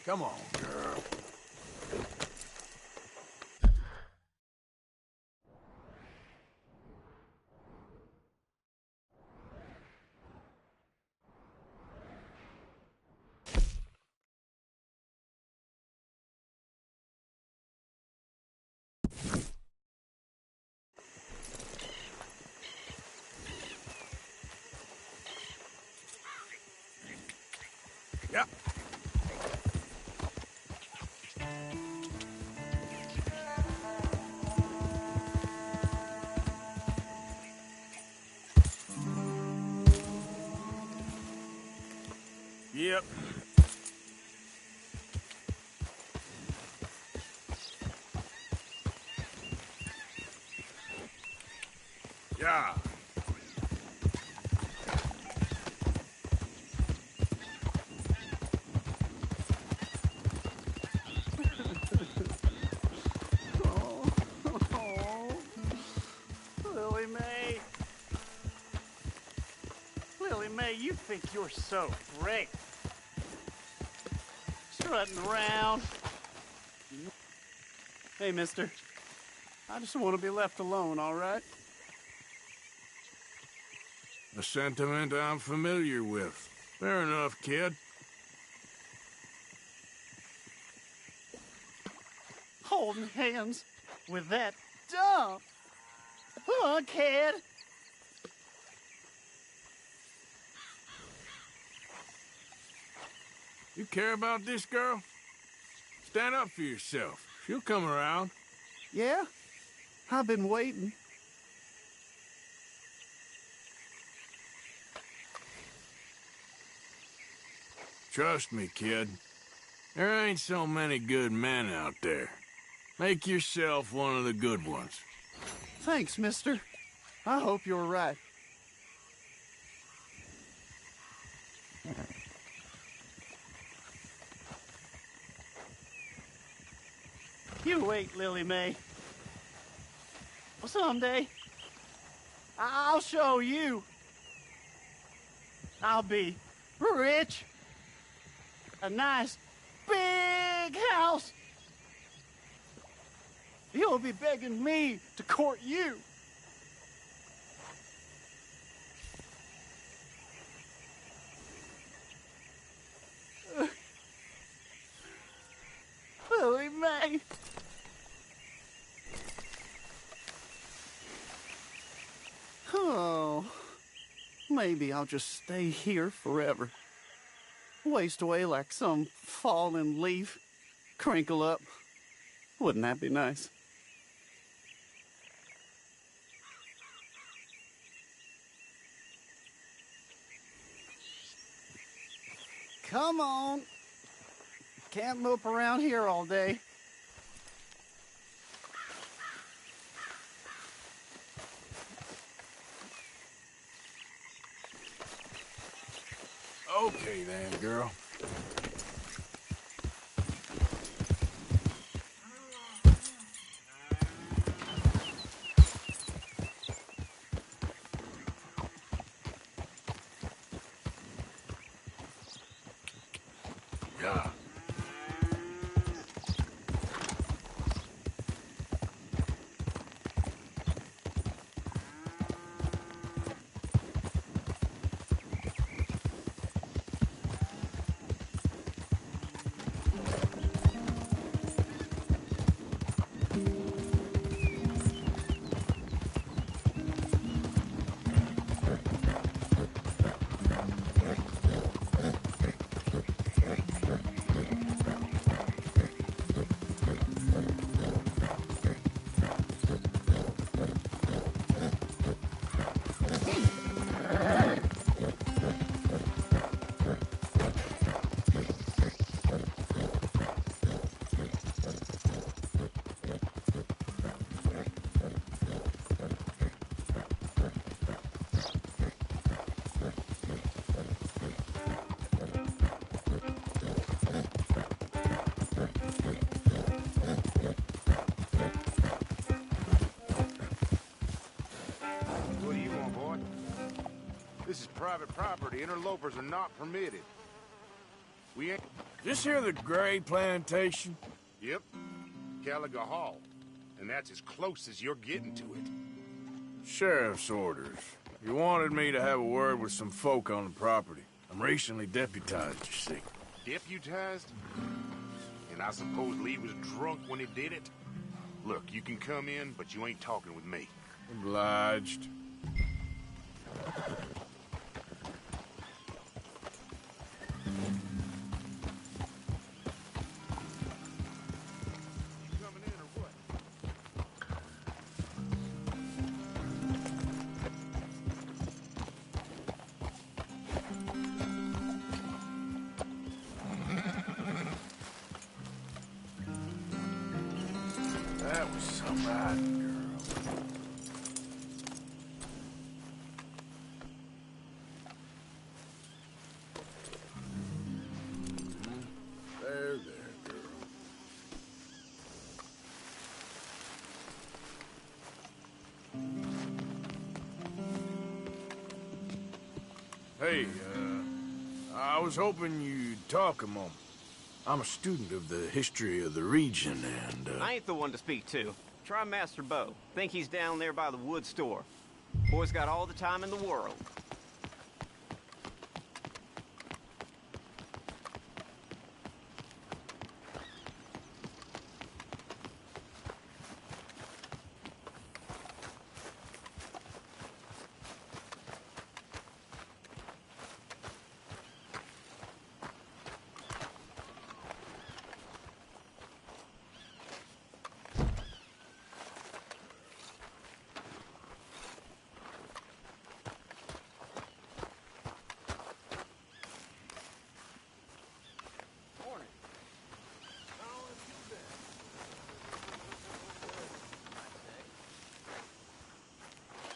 Come on, girl. Yeah. Yep. Yeah. Lily Mae. Lily Mae, you think you're so great. Strutting around. Hey, mister. I just want to be left alone, all right? A sentiment I'm familiar with. Fair enough, kid. Holding hands with that dumb kid. You care about this girl? Stand up for yourself. She'll come around. Yeah? I've been waiting. Trust me, kid. There ain't so many good men out there. Make yourself one of the good ones. Thanks, mister. I hope you're right. You wait, Lily Mae. Someday, I'll show you. I'll be rich. A nice, big house. You'll be begging me to court you. Lily Mae. Oh, maybe I'll just stay here forever. Waste away like some fallen leaf. Crinkle up. Wouldn't that be nice? Come on. Can't mope around here all day. Okay then, girl. Yeah. This is private property. Interlopers are not permitted. We ain't... This here the Gray Plantation? Yep. Gallagher Hall. And that's as close as you're getting to it. Sheriff's orders. You wanted me to have a word with some folk on the property. I'm recently deputized, you see. Deputized? And I suppose Lee was drunk when he did it? Look, you can come in, but you ain't talking with me. Obliged. Coming in or what? That was some riding, girl. There, girl. Hey, I was hoping you'd talk a moment. I'm a student of the history of the region, and, I ain't the one to speak to. Try Master Bo. Think he's down there by the wood store. Boy's got all the time in the world.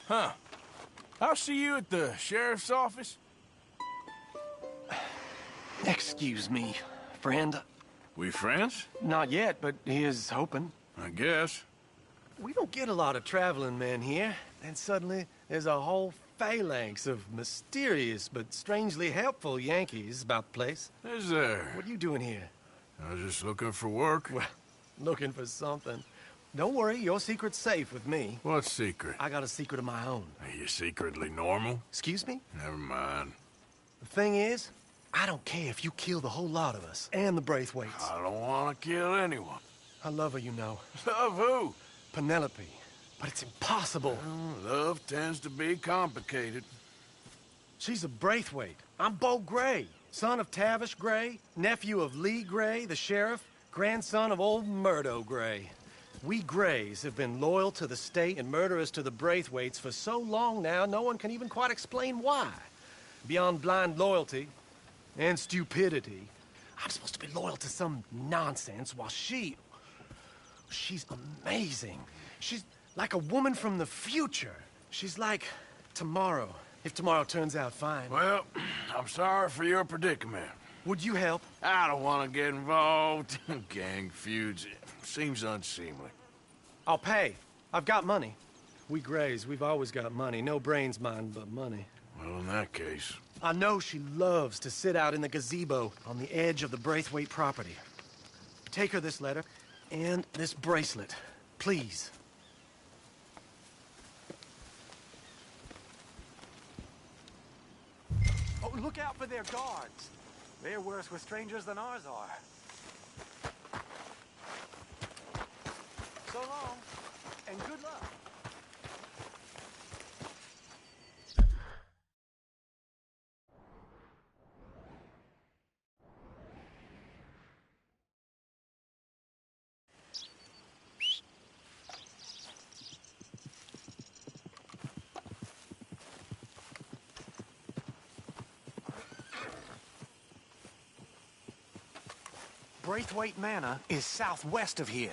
Huh. I'll see you at the sheriff's office. Excuse me, friend. We friends? Not yet, but he is hoping. I guess. We don't get a lot of traveling men here. And suddenly, there's a whole phalanx of mysterious but strangely helpful Yankees about the place. Is there? What are you doing here? I was just looking for work. Well, looking for something. Don't worry, your secret's safe with me. What secret? I got a secret of my own. Are you secretly normal? Excuse me? Never mind. The thing is, I don't care if you kill the whole lot of us, and the Braithwaites. I don't want to kill anyone. I love her, you know. Love who? Penelope. But it's impossible. Love tends to be complicated. She's a Braithwaite. I'm Bo Gray, son of Tavish Gray, nephew of Lee Gray, the sheriff, grandson of old Murdo Gray. We Grays have been loyal to the state and murderous to the Braithwaites for so long now, no one can even quite explain why. Beyond blind loyalty and stupidity, I'm supposed to be loyal to some nonsense while she's amazing. She's like a woman from the future. She's like tomorrow, if tomorrow turns out fine. Well, I'm sorry for your predicament. Would you help? I don't want to get involved in gang feuds. It seems unseemly. I'll pay. I've got money. We Grays, we've always got money. No brains, mind, but money. Well, in that case... I know she loves to sit out in the gazebo on the edge of the Braithwaite property. Take her this letter and this bracelet, please. Oh, look out for their guards. They're worse with strangers than ours are. So long, and good luck. Braithwaite Manor is southwest of here.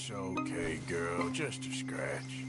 It's okay, girl. Just a scratch.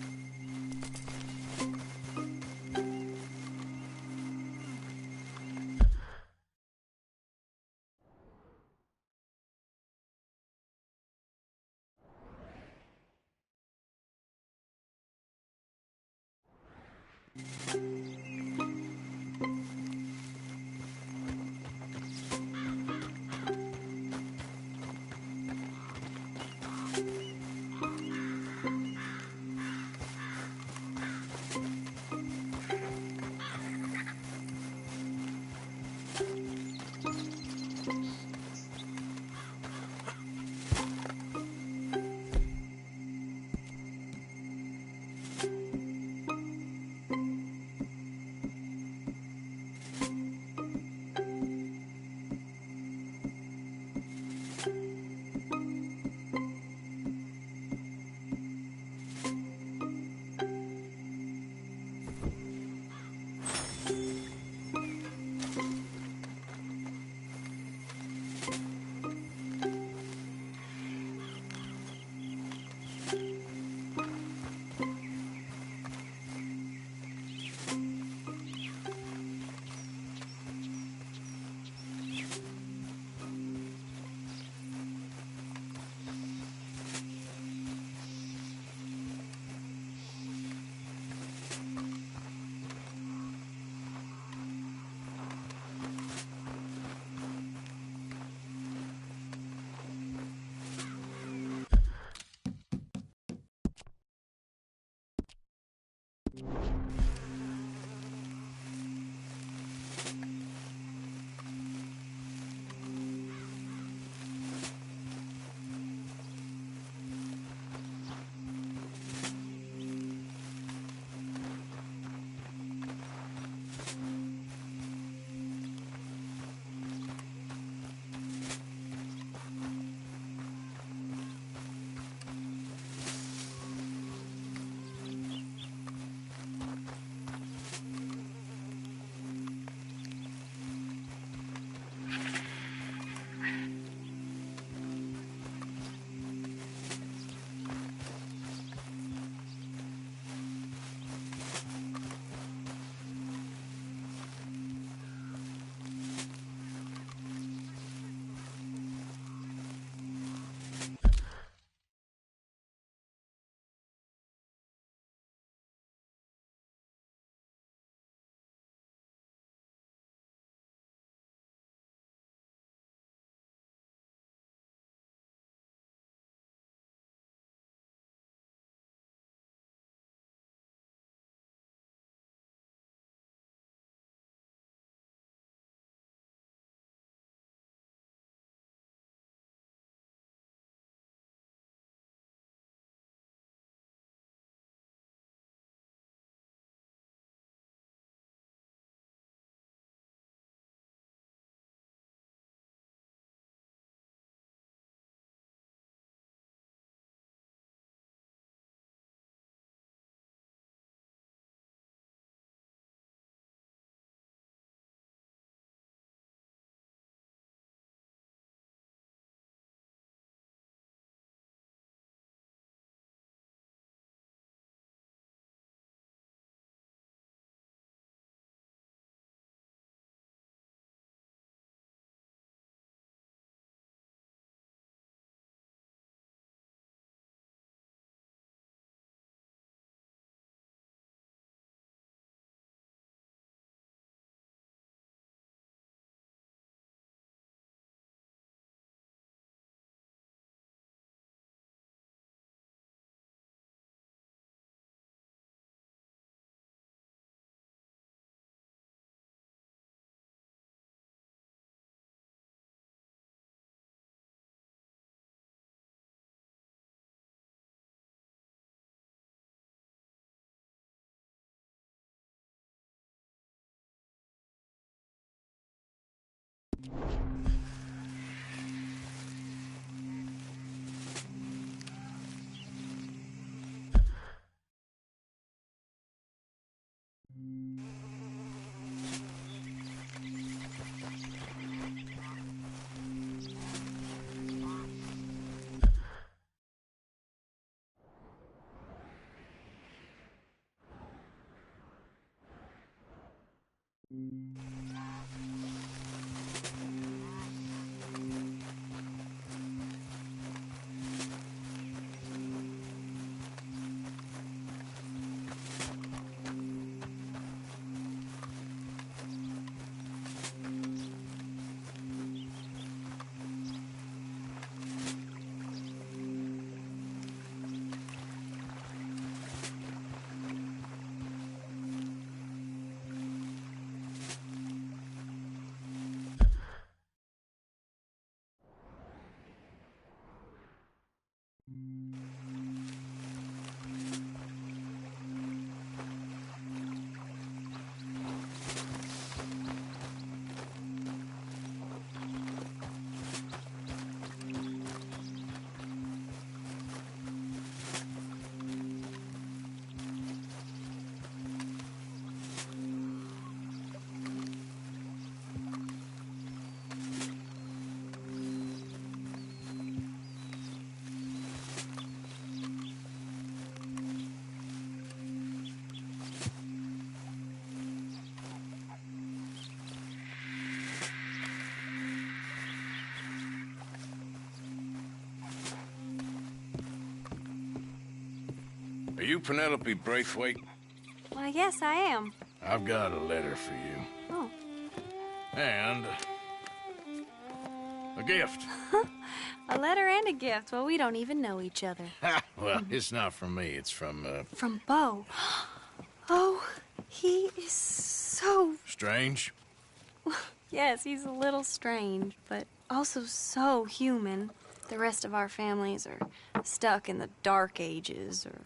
you Penelope Braithwaite? Why, yes, I am. I've got a letter for you. Oh. And a gift. A letter and a gift. Well, we don't even know each other. Well, it's not from me. It's from, From Bo. Oh, he is so... Strange. Yes, he's a little strange, but also so human. The rest of our families are stuck in the Dark Ages, or,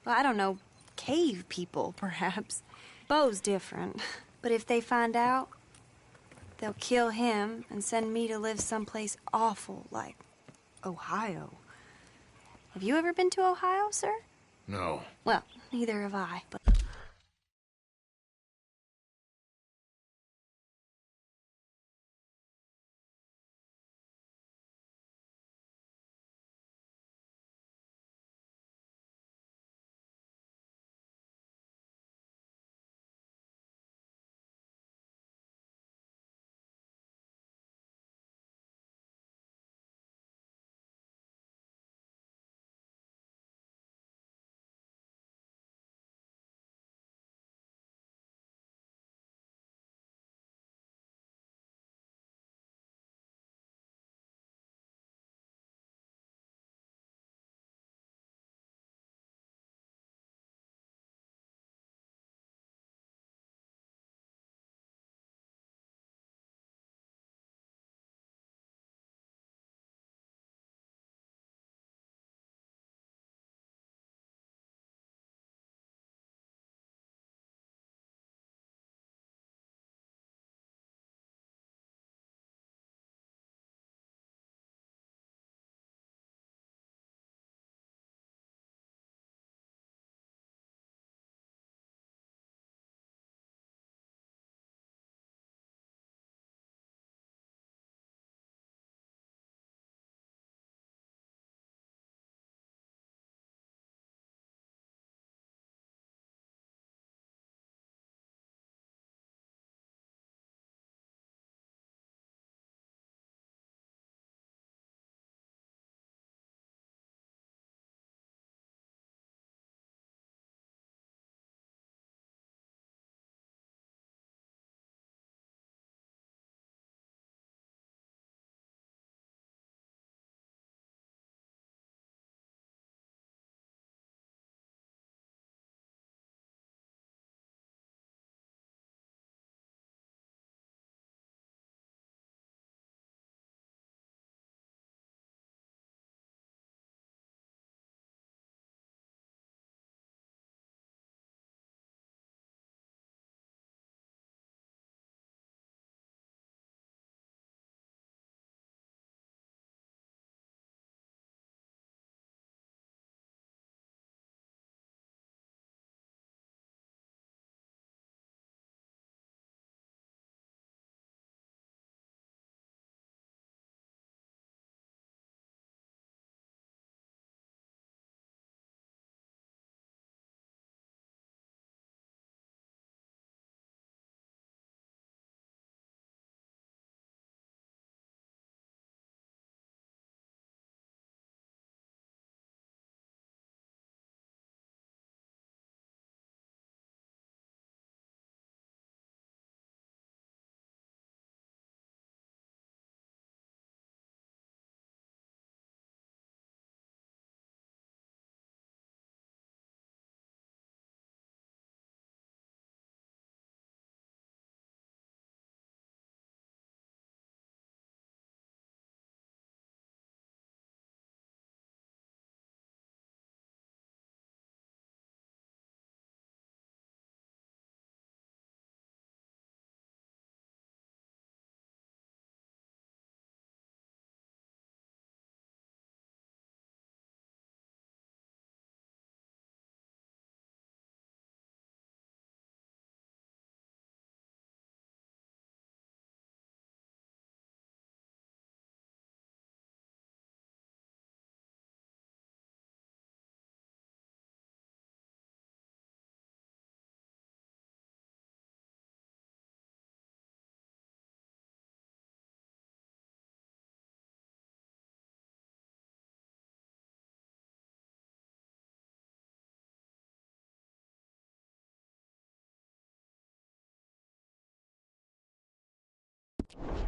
well, I don't know, cave people, perhaps. Bo's different. But if they find out, they'll kill him and send me to live someplace awful like Ohio. Have you ever been to Ohio, sir? No. Well, neither have I, but...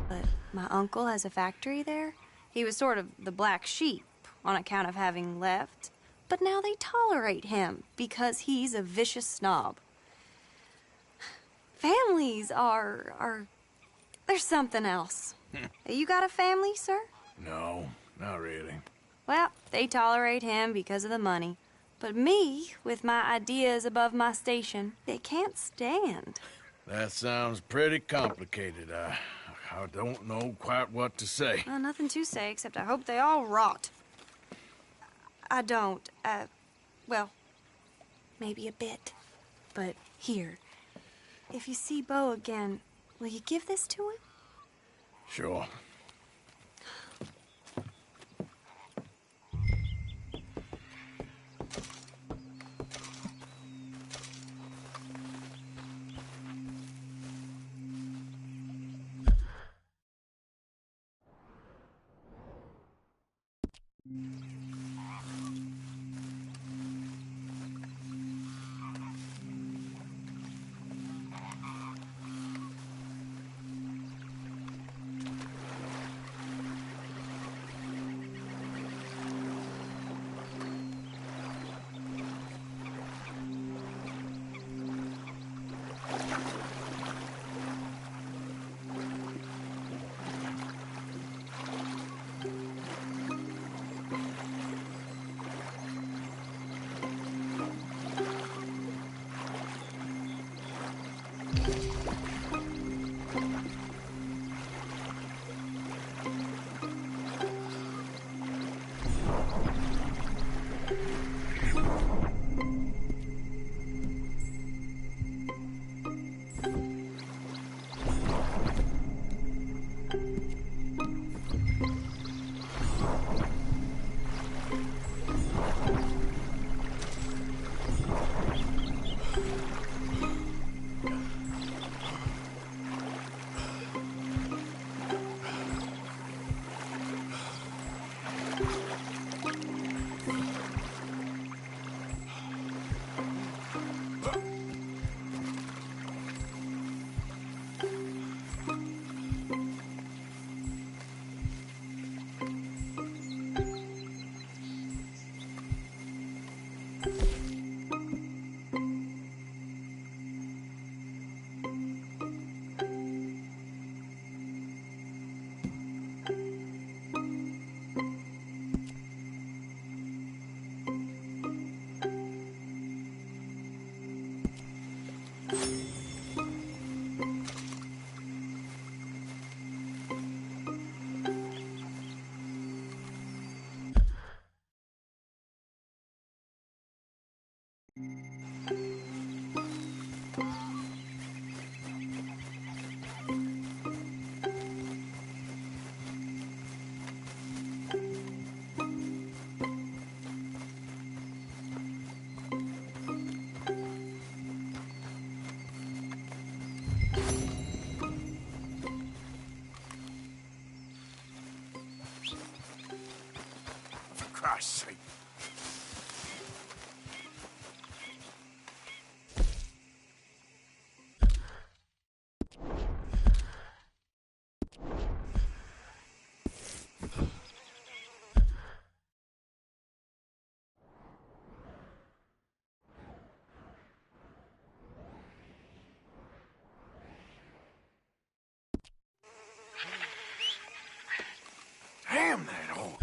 But my uncle has a factory there. He was sort of the black sheep on account of having left. But now they tolerate him because he's a vicious snob. Families are there's something else. You got a family, sir? No, not really. Well, they tolerate him because of the money. But me, with my ideas above my station, they can't stand. That sounds pretty complicated. I don't know quite what to say. Well, nothing to say, except I hope they all rot. I don't, well, maybe a bit. But here, if you see Bo again, will you give this to him? Sure. Christ's sake. Damn that hole.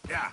Yeah.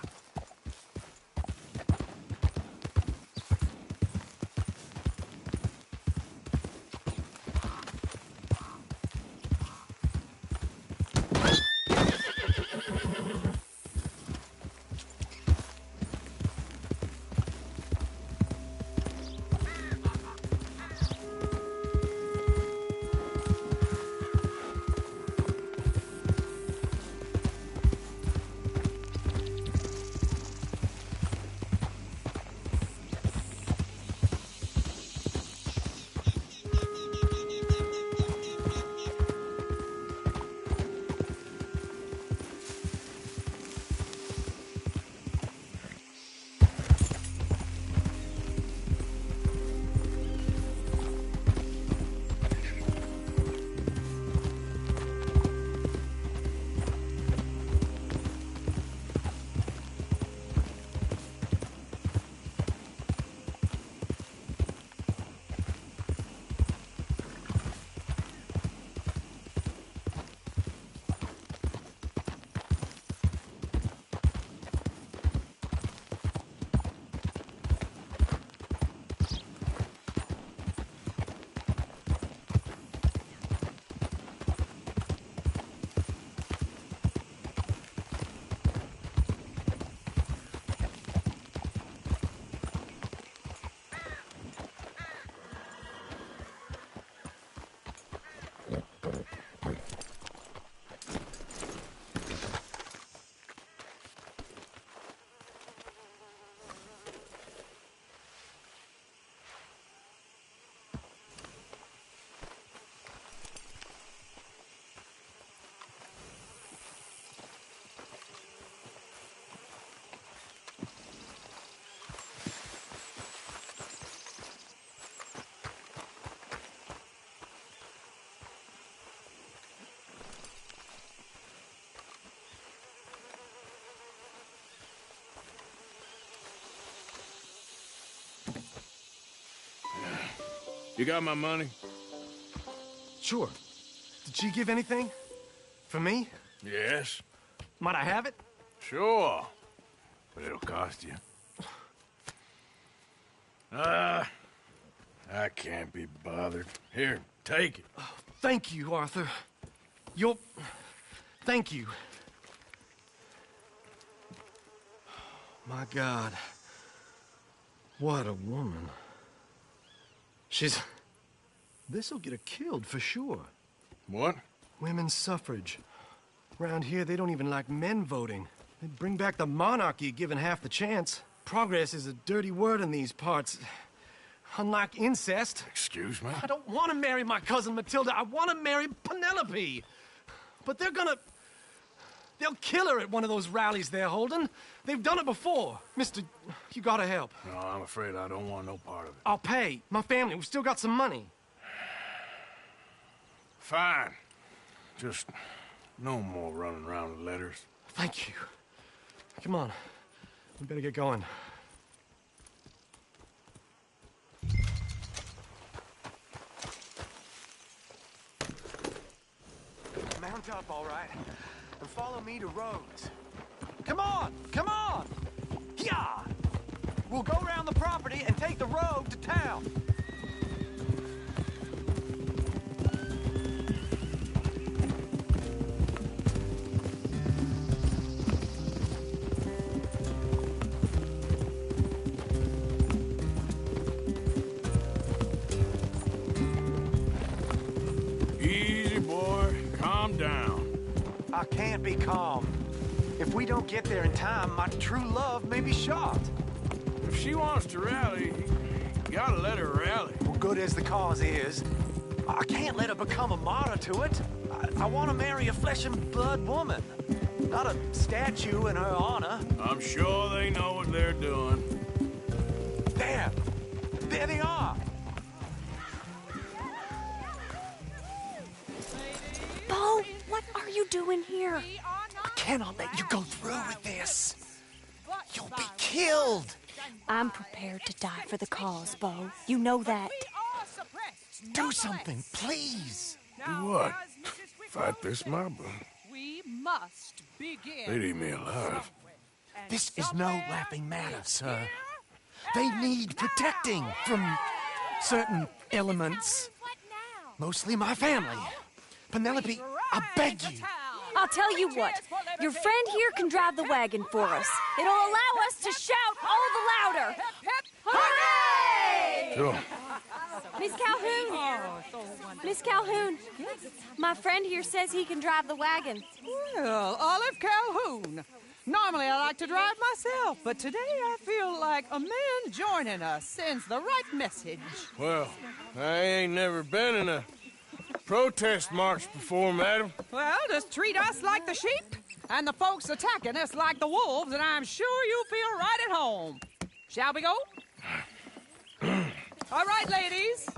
You got my money? Sure. Did she give anything? For me? Yes. Might I have it? Sure. But it'll cost you. I can't be bothered. Here, take it. Oh, thank you, Arthur. You'll... Thank you. My God. What a woman. She's... This'll get her killed for sure. What? Women's suffrage. Around here, they don't even like men voting. They'd bring back the monarchy given half the chance. Progress is a dirty word in these parts. Unlike incest. Excuse me? I don't want to marry my cousin Matilda. I want to marry Penelope. But they're gonna... They'll kill her at one of those rallies they're holding. They've done it before. Mister, you gotta help. No, I'm afraid I don't want no part of it. I'll pay. My family, we've still got some money. Fine. Just no more running around with letters. Thank you. Come on. We better get going. Mount up, all right, and follow me to Rhodes. Come on! Come on! Yeah! We'll go around the property and take the road to town. Easy, boy. Calm down. I can't be calm. If we don't get there in time, my true love may be shot. If she wants to rally, you gotta let her rally. Well, good as the cause is, I can't let her become a martyr to it. I want to marry a flesh and blood woman, not a statue in her honor. I'm sure they know what they're doing. There! There they are! Bo, what are you doing here? I cannot let you go through with this. You'll be killed. I'm prepared to die for the cause, Bo. You know that. Do something, please. Do what? Fight this mob? We must begin. They'd eat me alive. This is no laughing matter, sir. They need protecting from certain elements. Mostly my family. Penelope, I beg you. I'll tell you what. Your friend here can drive the wagon for us. It'll allow us to shout all the louder. Hooray! Sure. Miss Calhoun. Miss Calhoun. My friend here says he can drive the wagon. Well, Olive Calhoun. Normally I like to drive myself, but today I feel like a man joining us sends the right message. Well, I ain't never been in a protest march before, madam. Well, just treat us like the sheep, and the folks attacking us like the wolves, and I'm sure you'll feel right at home. Shall we go? All right, ladies.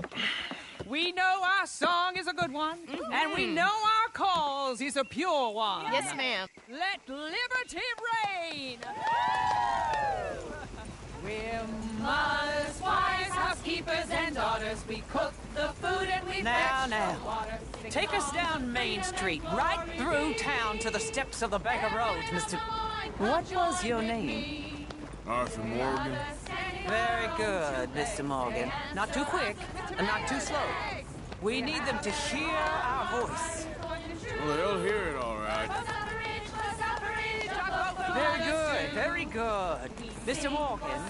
We know our song is a good one, and we know our cause is a pure one. Yes, ma'am. Let liberty reign! We're mothers, wives, housekeepers, and daughters. We cook the food and we fetch the water. Take us down Main Street, right through town to the steps of the Baker Road, Mr. What was your name? Arthur Morgan. Very good, Mr. Morgan. Not too quick and not too slow. We need them to hear our voice. Well, they'll hear it all right. Very good, very good. Mr. Morgan,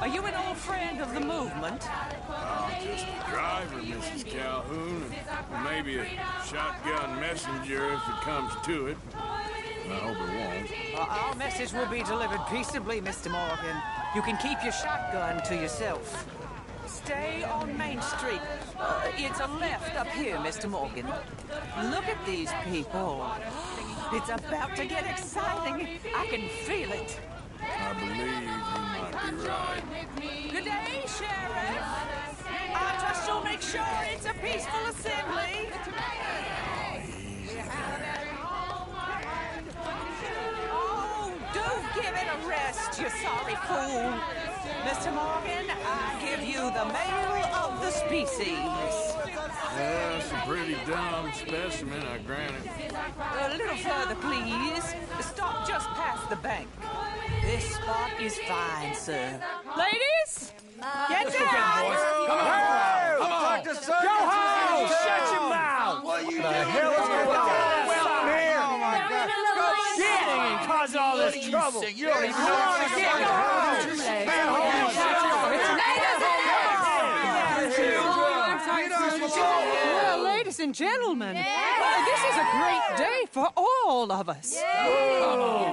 are you an old friend of the movement? I'm just a driver, Mrs. Calhoun, and maybe a shotgun messenger if it comes to it. I hope it won't. Our message will be delivered peaceably, Mr. Morgan. You can keep your shotgun to yourself. Stay on Main Street. It's a left up here, Mr. Morgan. Look at these people. It's about to get exciting. I can feel it. I believe you might be right. Good day, Sheriff. I trust you'll make sure it's a peaceful assembly. Oh, do give it a rest, you sorry fool. Mr. Morgan, I give you the male of the species. Yeah, it's a pretty dumb specimen, I grant it. A little further, please. Stop just past the bank. This spot is fine, sir. Ladies, get down! Come on! Come on! Go home! Shut your mouth! What are you doing? The hell is going on? Well, here! Oh, my God. Go shit and cause all this trouble. You don't even know what's going on. Stay home! Well, ladies and gentlemen, this is a great day for all of us.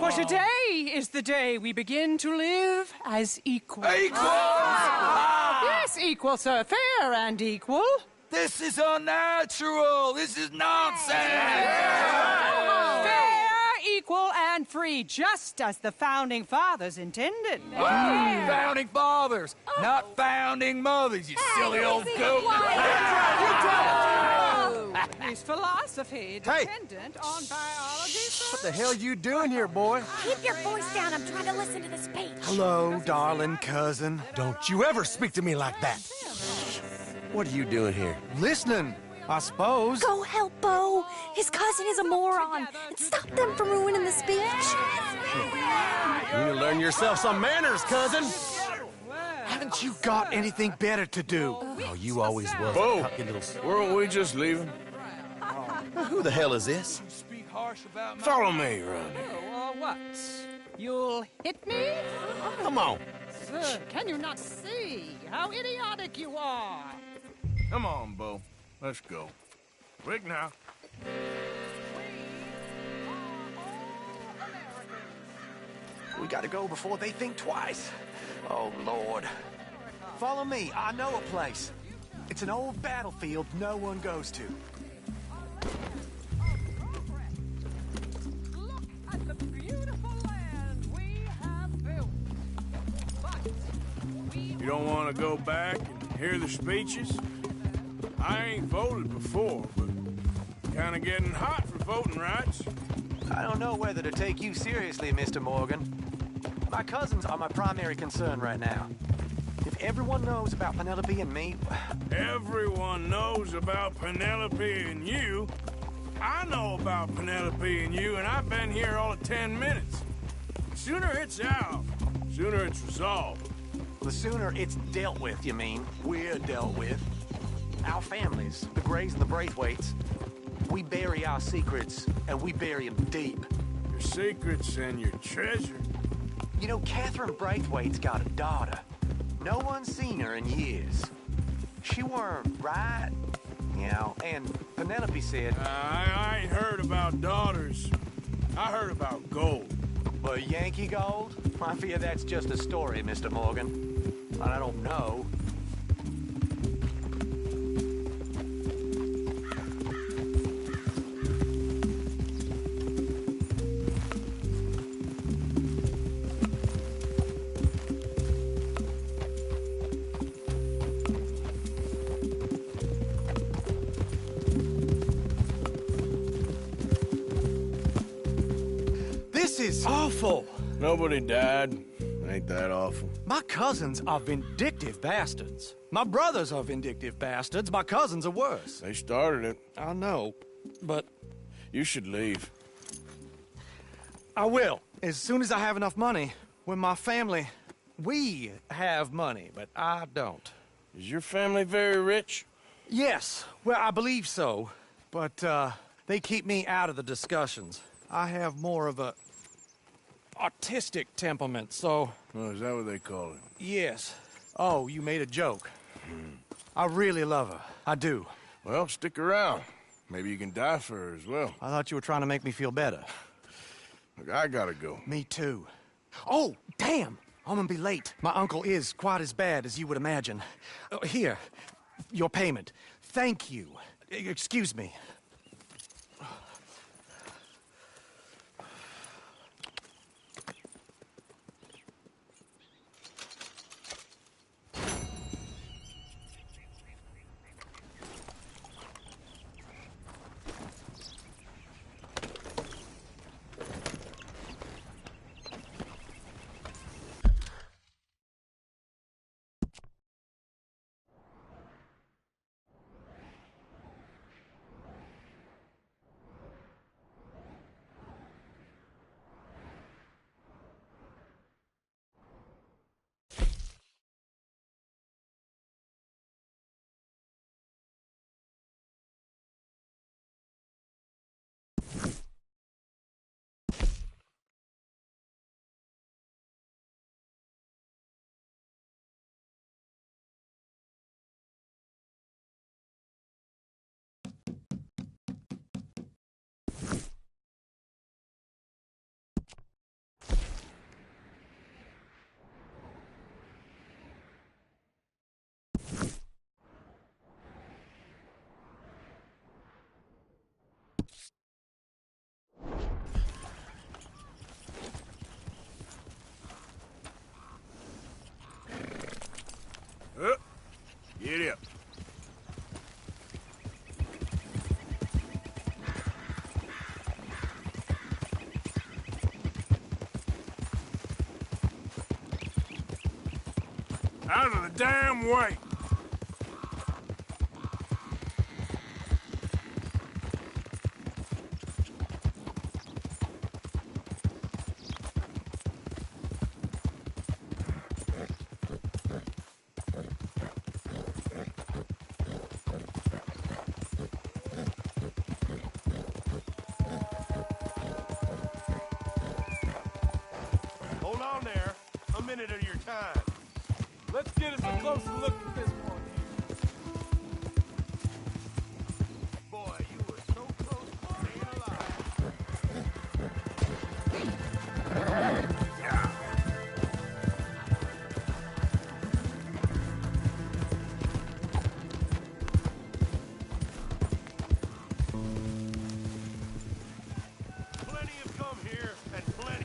For today is the day we begin to live as equal. Equal? Yes, equal, sir. Fair and equal. This is unnatural. This is nonsense. Fair, equal, and free, just as the Founding Fathers intended. Founding fathers, not founding mothers, you silly old goat. Is philosophy dependent on biology, sir? What the hell you doing here, boy? Keep your voice down. I'm trying to listen to the speech. Hello, darling cousin. Don't you ever speak to me like that. What are you doing here? Listening, I suppose. Go help Bo. His cousin is a moron. And stop them from ruining the speech. You need to learn yourself some manners, cousin. Haven't you got anything better to do? Oh, you always was. Bo, weren't we just leaving? Who the hell is this? Follow me around here. What? You'll hit me? Come on. Sir, can you not see how idiotic you are? Come on, Bo. Let's go. Quick now. We gotta go before they think twice. Oh, Lord. Follow me. I know a place. It's an old battlefield no one goes to. Look at the beautiful land we have built. But You don't want to go back and hear the speeches? I ain't voted before, but kind of getting hot for voting rights. I don't know whether to take you seriously, Mr. Morgan. My cousins are my primary concern right now. If everyone knows about Penelope and me... Everyone knows about Penelope and you. I know about Penelope and you, and I've been here all of 10 minutes. sooner it's out, sooner it's resolved. The sooner it's dealt with, you mean? We're dealt with. Our families, the Grays and the Braithwaites, we bury our secrets, and we bury them deep. Your secrets and your treasure. You know, Catherine Braithwaite's got a daughter. No one's seen her in years. She weren't right, you know, and Penelope said... I ain't heard about daughters. I heard about gold. But Yankee gold? I fear that's just a story, Mr. Morgan. I don't know. This is awful. Nobody died. Ain't that awful? My cousins are vindictive bastards. My brothers are vindictive bastards. My cousins are worse. They started it. I know, but You should leave. I will. As soon as I have enough money. When my family... We have money, but I don't. Is your family very rich? Yes, well, I believe so. But, they keep me out of the discussions. I have more of a... artistic temperament, so... Oh, is that what they call it? Yes. Oh, you made a joke. I really love her. I do. Well, stick around. Maybe you can die for her as well. I thought you were trying to make me feel better. Look, I gotta go. Me too. Oh, damn! I'm gonna be late. My uncle is quite as bad as you would imagine. Here, your payment. Thank you. Excuse me. Get up. Out of the damn way! Hold on there. A minute of your time. Let's get us a closer look at this one here. Boy, you were so close to staying alive. Plenty have come here, and plenty...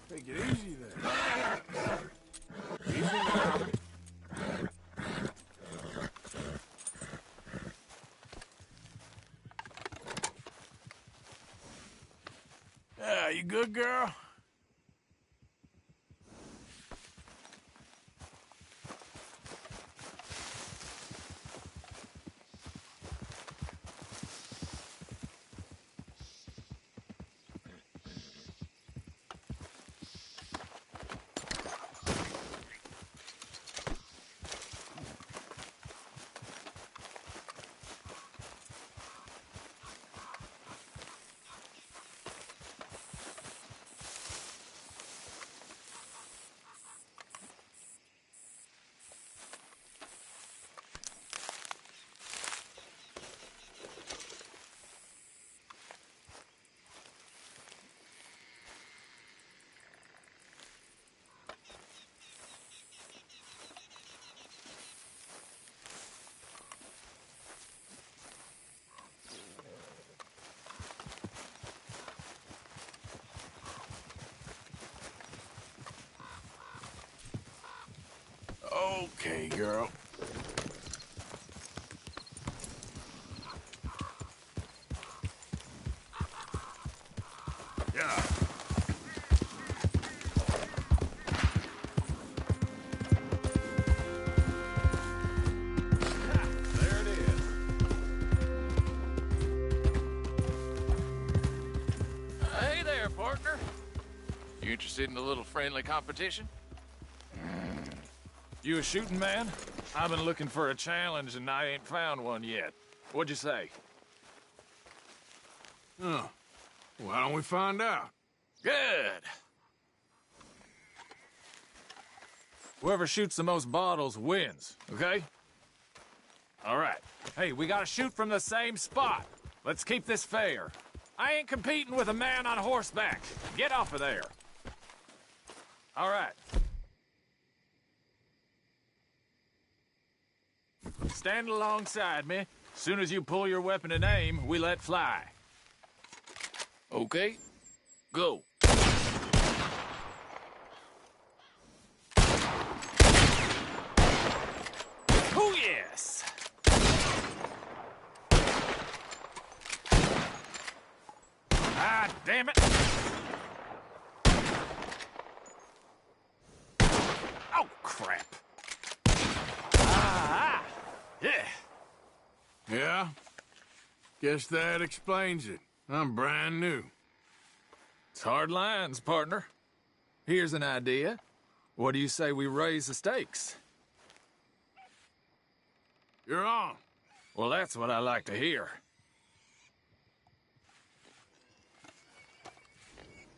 Take it easy there. Easy now. Yeah, you good, girl? Okay, girl. Yeah. There it is. Hey there, partner. You interested in a little friendly competition? You a shooting man? I've been looking for a challenge and I ain't found one yet. What'd you say? Huh. Why don't we find out? Good. Whoever shoots the most bottles wins, okay? All right. Hey, we gotta shoot from the same spot. Let's keep this fair. I ain't competing with a man on horseback. Get off of there. All right. Stand alongside me. Soon as you pull your weapon and aim, we let fly. Okay. Go. Oh, yes! Ah, damn it! Oh, crap! Ah! Yeah! Yeah? Guess that explains it. I'm brand new. It's hard lines, partner. Here's an idea. What do you say we raise the stakes? You're on. Well, that's what I like to hear.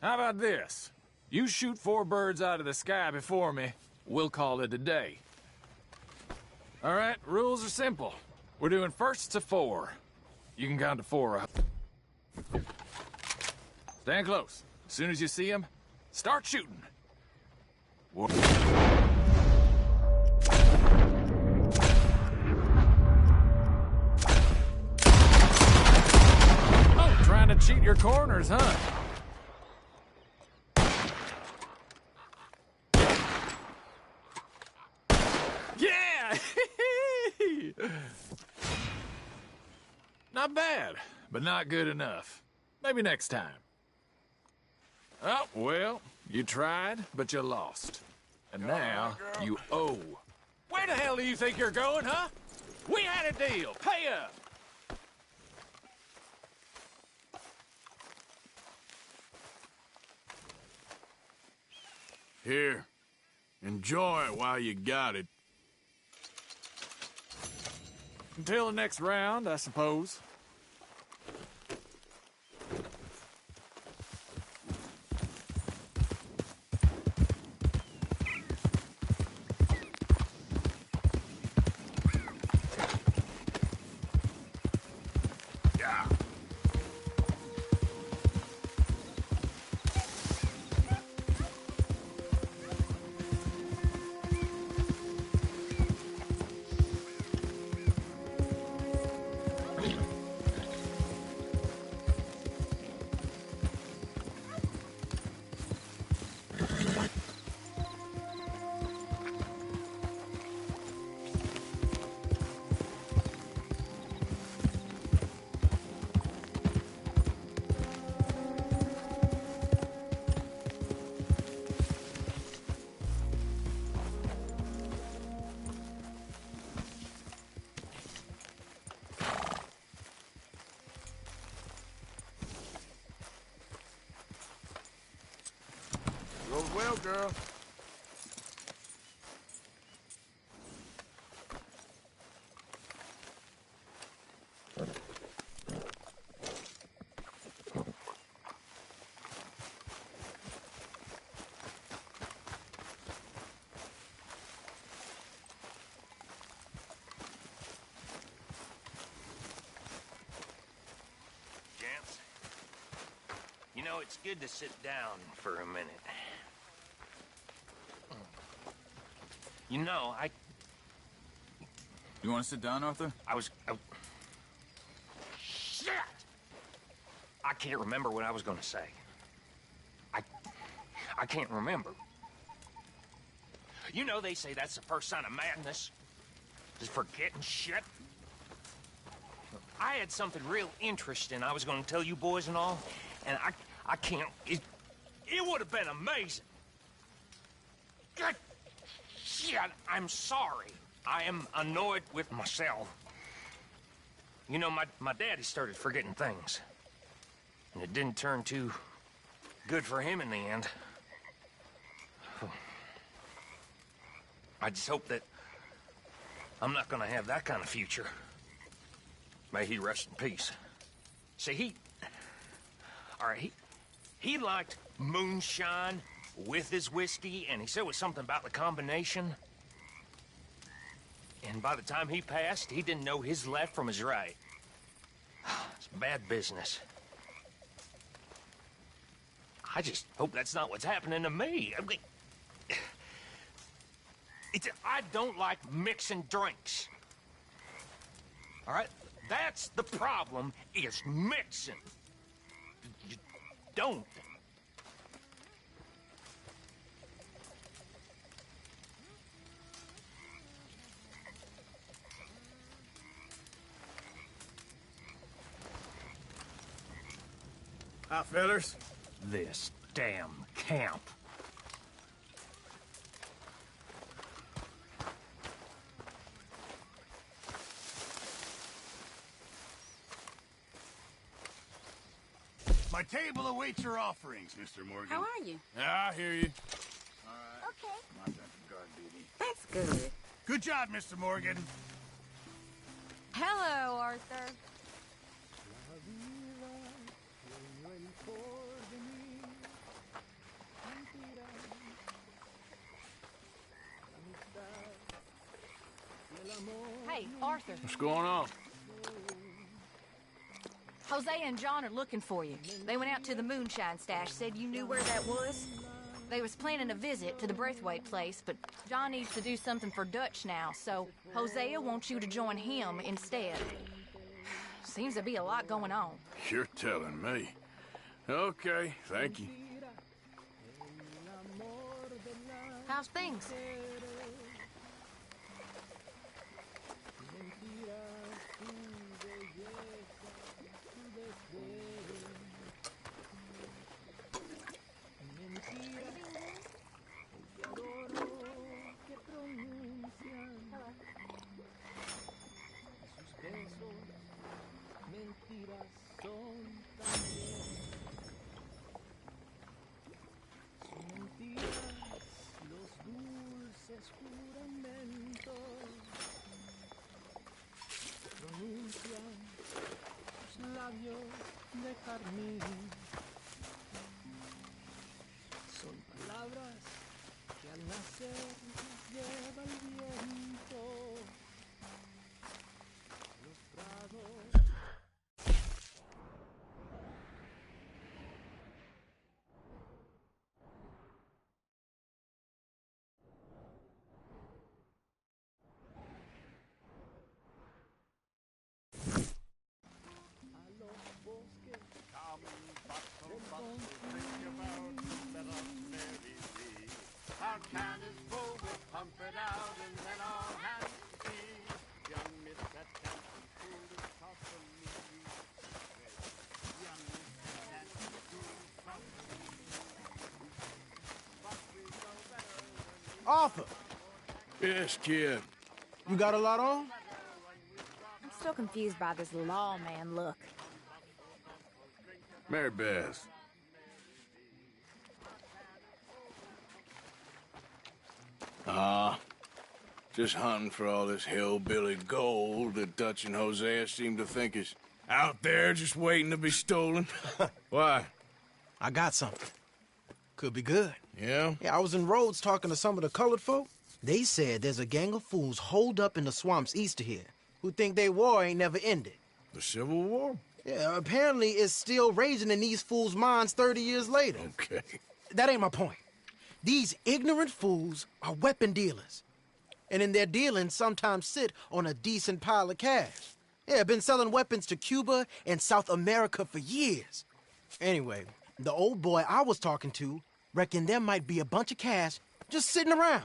How about this? You shoot 4 birds out of the sky before me, we'll call it a day. All right, rules are simple. We're doing firsts to 4. You can count to 4. Stand close. As soon as you see him, start shooting. Oh, trying to cheat your corners, huh? Yeah! Not bad, but not good enough. Maybe next time. Oh, well, you tried, but you lost. And now, you owe. Where the hell do you think you're going, huh? We had a deal. Pay up. Here. Enjoy it while you got it. Until the next round, I suppose. Goes well, girl. Gents, you know, it's good to sit down for a minute. You know, You want to sit down, Arthur? Shit! I can't remember what I was gonna say. I can't remember. You know, they say that's the first sign of madness. Just forgetting shit. I had something real interesting I was gonna tell you boys and all, and I can't... It would have been amazing. God, shit, I'm sorry. I am annoyed with myself. You know, my daddy started forgetting things. And it didn't turn too good for him in the end. I just hope that I'm not gonna have that kind of future. May he rest in peace. See, he liked moonshine with his whiskey, and he said it was something about the combination. And by the time he passed, he didn't know his left from his right. It's bad business. I just hope that's not what's happening to me. I mean, I don't like mixing drinks. All right? That's the problem, is mixing. You don't. Hi, fellas. This damn camp. My table awaits your offerings, Mr. Morgan. How are you? I hear you. Okay. My turn for guard duty. That's good. Good job, Mr. Morgan. Hello, Arthur. Hey, Arthur. What's going on? Hosea and John are looking for you. They went out to the moonshine stash, said you knew where that was. They was planning a visit to the Braithwaite place, but John needs to do something for Dutch now, so Hosea wants you to join him instead. Seems to be a lot going on. You're telling me. Okay, thank you. How's things? Son palabras que al nacer lleva el viento. Los prados. Arthur! Yes, kid. You got a lot on? I'm still confused by this lawman look. Mary Beth. Just hunting for all this hillbilly gold that Dutch and Hosea seem to think is out there just waiting to be stolen. Why? I got something. Could be good. Yeah? Yeah, I was in Rhodes talking to some of the colored folk. They said there's a gang of fools holed up in the swamps east of here who think their war ain't never ended. The Civil War? Yeah, apparently it's still raging in these fools' minds 30 years later. Okay. That ain't my point. These ignorant fools are weapon dealers. And in their dealing, sometimes sit on a decent pile of cash. Yeah, been selling weapons to Cuba and South America for years. Anyway, the old boy I was talking to reckoned there might be a bunch of cash just sitting around.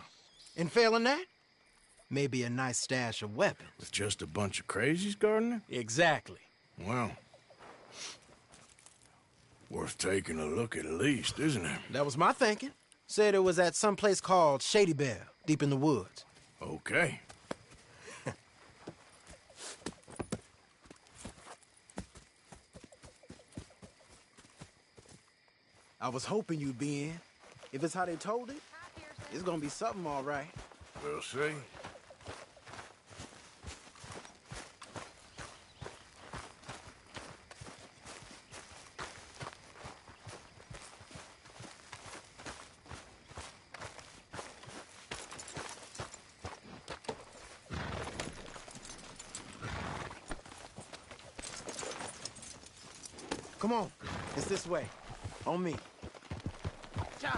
And failing that, maybe a nice stash of weapons. With just a bunch of crazies, Gardner? Exactly. Well, worth taking a look at least, isn't it? That was my thinking. Said it was at some place called Shady Belle, deep in the woods. Okay. I was hoping you'd be in. If it's how they told it, it's gonna be something all right. We'll see. Come on, it's this way. On me. Ja.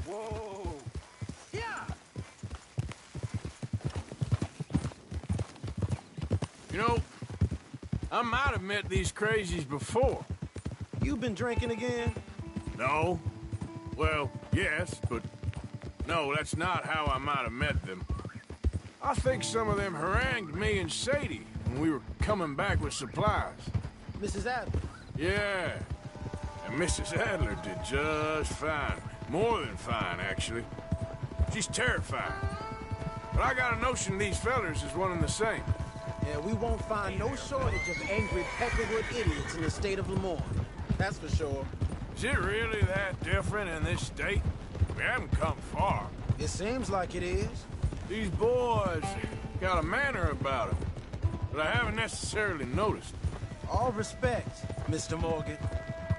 Whoa! Yeah! You know, I might have met these crazies before. You been drinking again? No. Well, yes, but no, that's not how I might have met them. I think some of them harangued me and Sadie when we were coming back with supplies. Mrs. Adler? Yeah. And Mrs. Adler did just fine. More than fine, actually. She's terrified. But I got a notion these fellers is one and the same. Yeah, we won't find no shortage of angry peckerwood idiots in the state of Lemoyne. That's for sure. Is it really that different in this state? We haven't come far. It seems like it is. These boys got a manner about them that I haven't necessarily noticed. All respect, Mr. Morgan.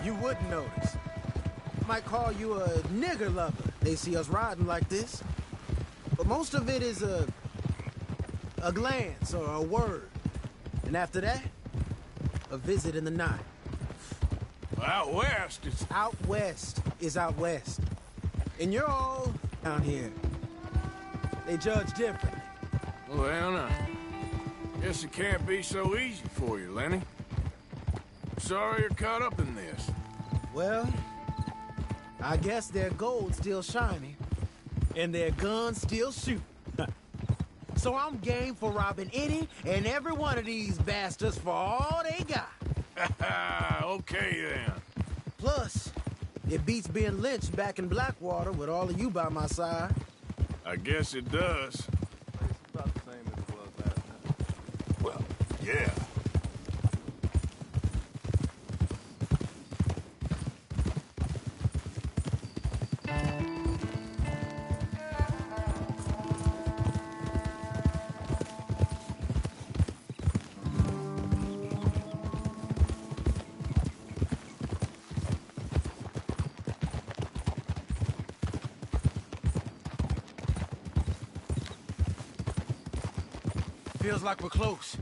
You wouldn't notice. Might call you a nigger lover. They see us riding like this. But most of it is a glance or a word. And after that, a visit in the night. Well, out west, it's... Out west is out west. And you're all down here. They judge differently. Well, I guess it can't be so easy for you, Lenny. Sorry you're caught up in this. Well, I guess their gold's still shining, and their guns still shoot. So I'm game for robbing any and every one of these bastards for all they got. Okay, then. Plus, it beats being lynched back in Blackwater with all of you by my side. I guess it does. It's about the same as it was last time. Well, yeah. Feels like we're close.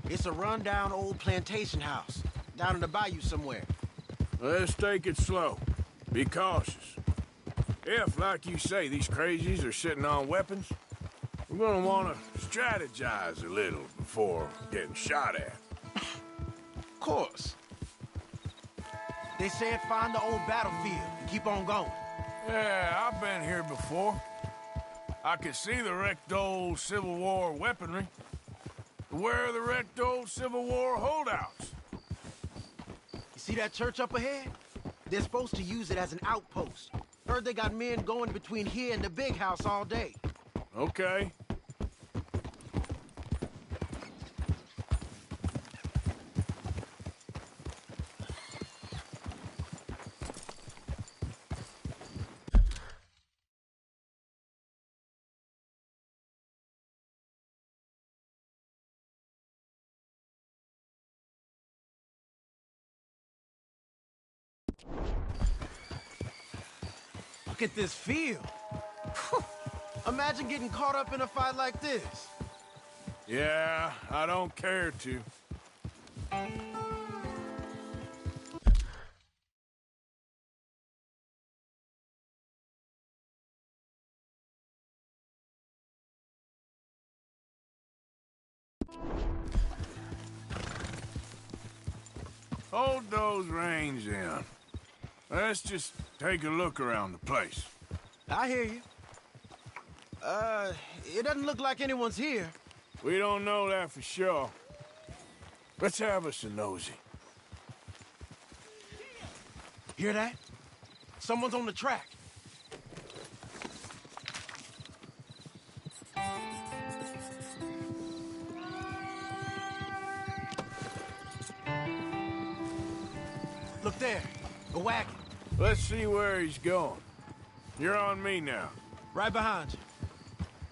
It's a rundown old plantation house, down in the bayou somewhere. Let's take it slow. Be cautious. If, like you say, these crazies are sitting on weapons, we're gonna want to strategize a little before getting shot at. Of course. They said find the old battlefield and keep on going. Yeah, I've been here before. I could see the wrecked old Civil War weaponry. Where are the wrecked old Civil War holdouts? You see that church up ahead? They're supposed to use it as an outpost. Heard they got men going between here and the big house all day. Okay. Look at this field. Imagine getting caught up in a fight like this. Yeah, I don't care to. Hold those reins in. Let's just take a look around the place. I hear you. It doesn't look like anyone's here. We don't know that for sure. Let's have us a nosy. Hear that? Someone's on the track. Look there, a wagon. Let's see where he's going. You're on me now. Right behind you.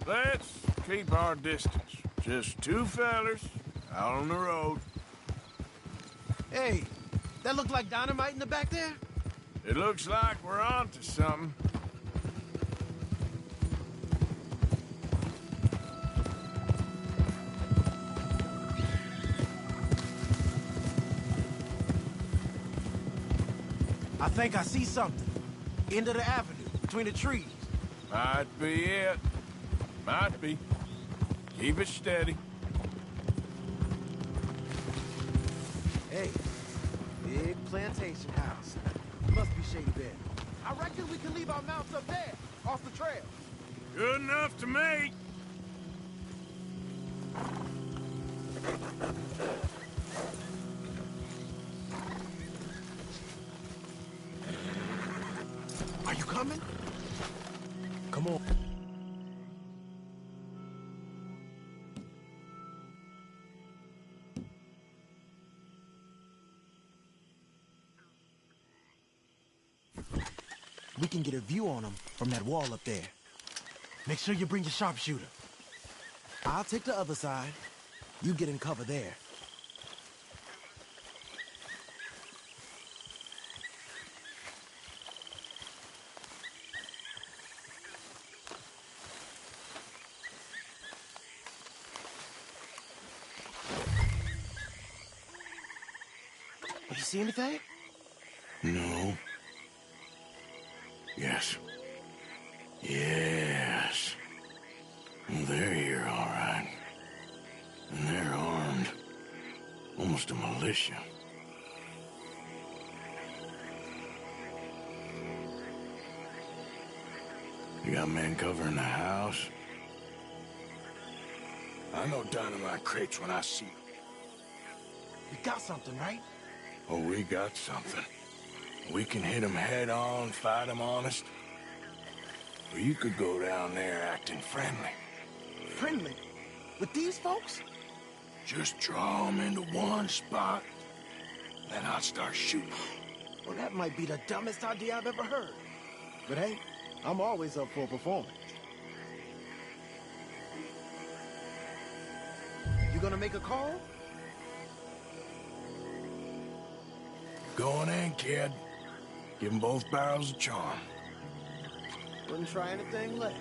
Let's keep our distance. Just two fellers out on the road. Hey, that look like dynamite in the back there? It looks like we're onto something. I think I see something. End of the avenue, between the trees. Might be it. Might be. Keep it steady. Hey, big plantation house. Must be Shady Bed. I reckon we can leave our mounts up there, off the trail. Good enough to me. Are you coming? Come on. We can get a view on them from that wall up there. Make sure you bring your sharpshooter. I'll take the other side. You get in cover there. Did you see anything? No. Yes. Yes. They're here, all right. And they're armed. Almost a militia. You got men covering the house? I know dynamite crates when I see them. We got something, right? Oh, we got something. We can hit them head on, fight them honest. Or you could go down there acting friendly. Friendly? With these folks? Just draw them into one spot, then I'll start shooting. Well, that might be the dumbest idea I've ever heard. But hey, I'm always up for a performance. You gonna make a call? Going in, kid. Give them both barrels a charm. Wouldn't try anything less.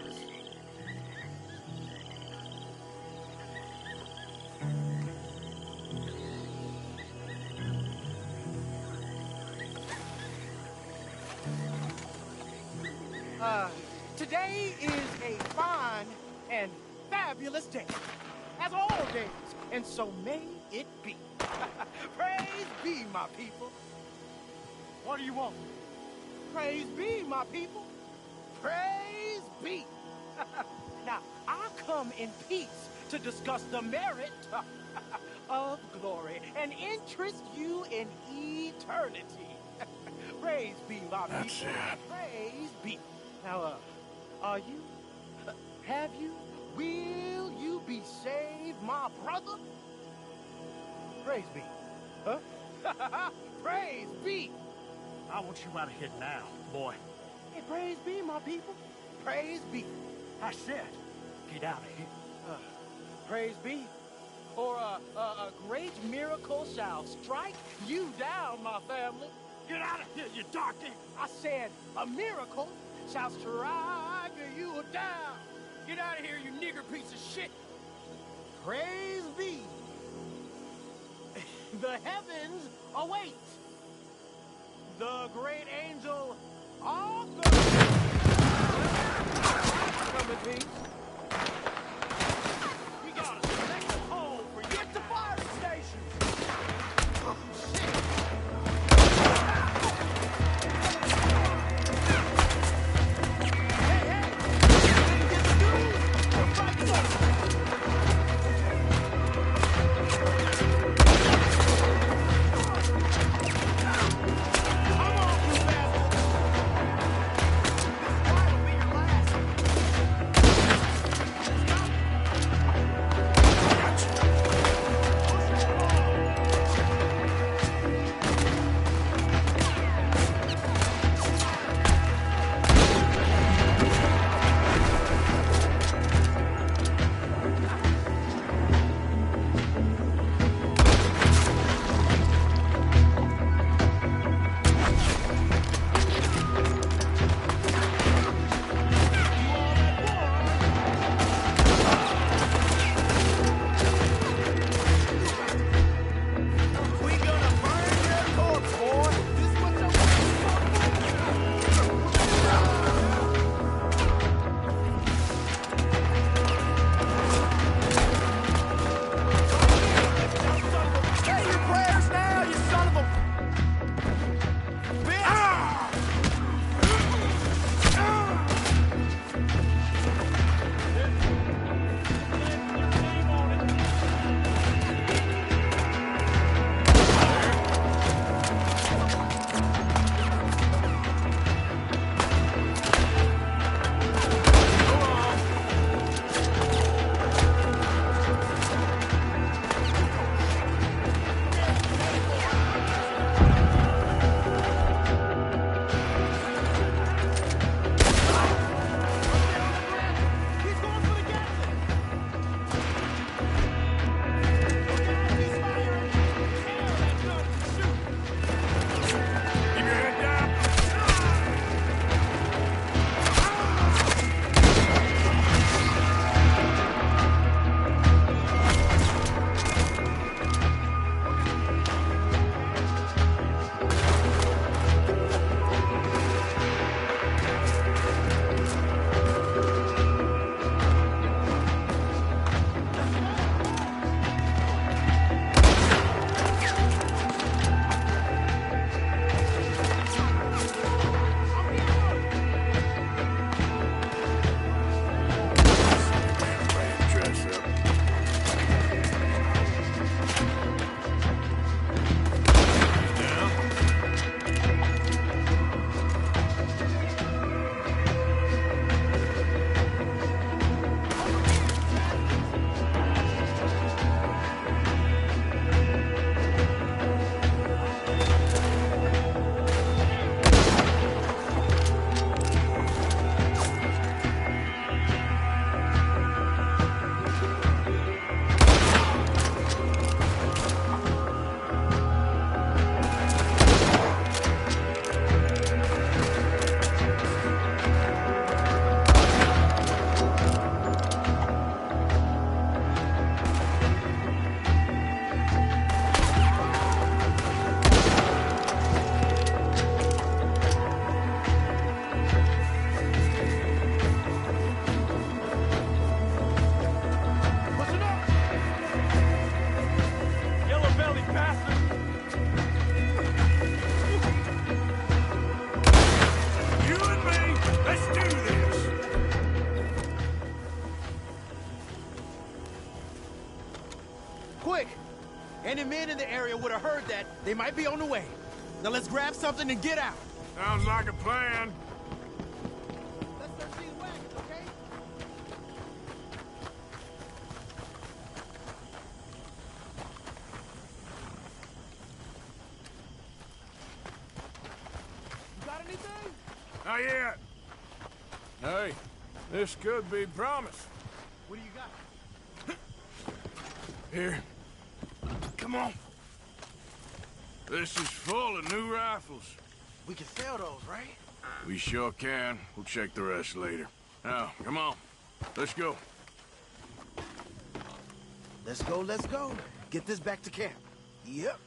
Today is a fine and fabulous day, as all days, and so may it be. Praise be, my people. What do you want? Praise be, my people. Praise be. Now, I come in peace to discuss the merit of glory and interest you in eternity. Praise be, my people. That's it. Praise be. Now, are you? Have you? Will you be saved, my brother? Praise be. Huh? Praise be. I want you out of here now, boy. Hey, praise be, my people. Praise be. I said, get out of here. Praise be. Or a great miracle shall strike you down, my family. Get out of here, you darky! I said a miracle shall strike you down. Get out of here, you nigger piece of shit. Praise be. The heavens await the great angel Arthur. Come in peace. We got a second hole for you. Get to fire station. Oh, shit. Hey, hey. Didn't get the news. We're fighting up. Any men in the area would have heard that. They might be on the way. Now let's grab something and get out. Sounds like a plan. Let's search these wagons, okay? You got anything? Not yet. Hey, this could be promise. What do you got? Here. Come on. This is full of new rifles. We can sell those, right? We sure can. We'll check the rest later. Now, come on. Let's go. Let's go, let's go. Get this back to camp. Yep.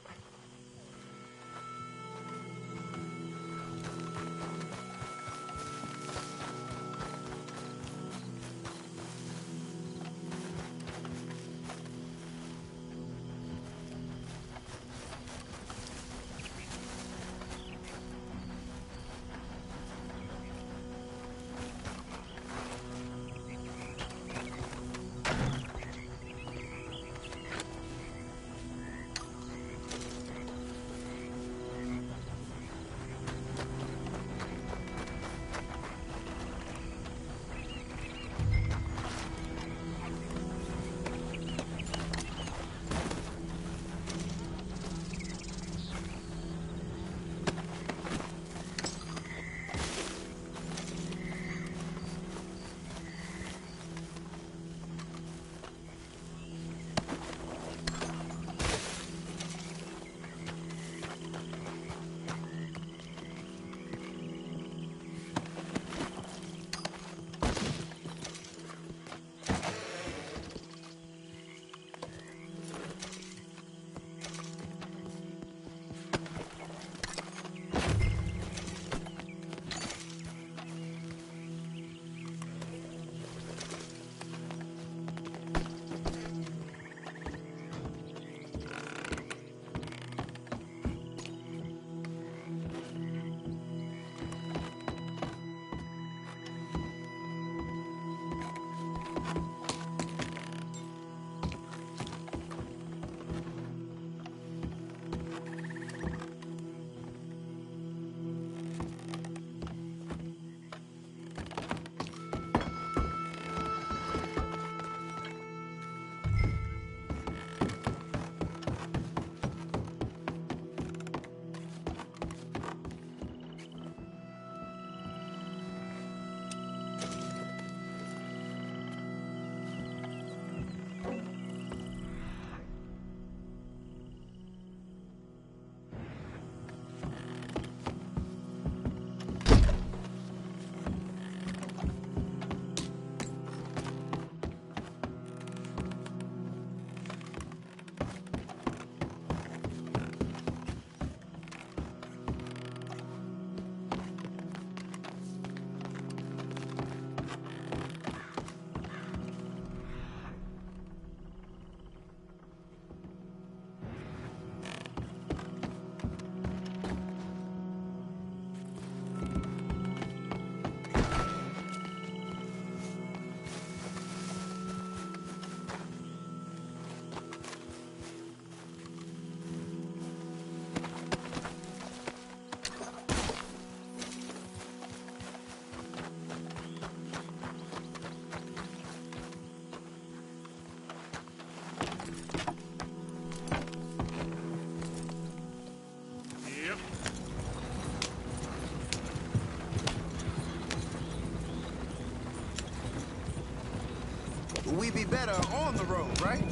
We be better on the road, right?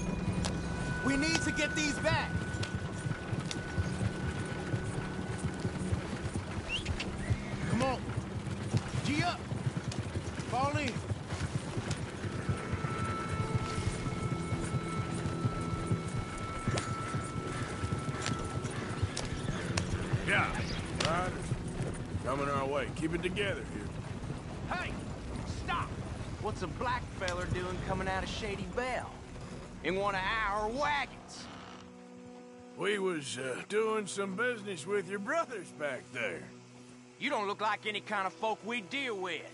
We need to get these back. Come on. G up. Fall in. Yeah, riders. Coming our way. Keep it together here. Hey, stop! What's a black feller doing coming out of Shady Belle? In one of our wagons? We was doing some business with your brothers back there. You don't look like any kind of folk we deal with.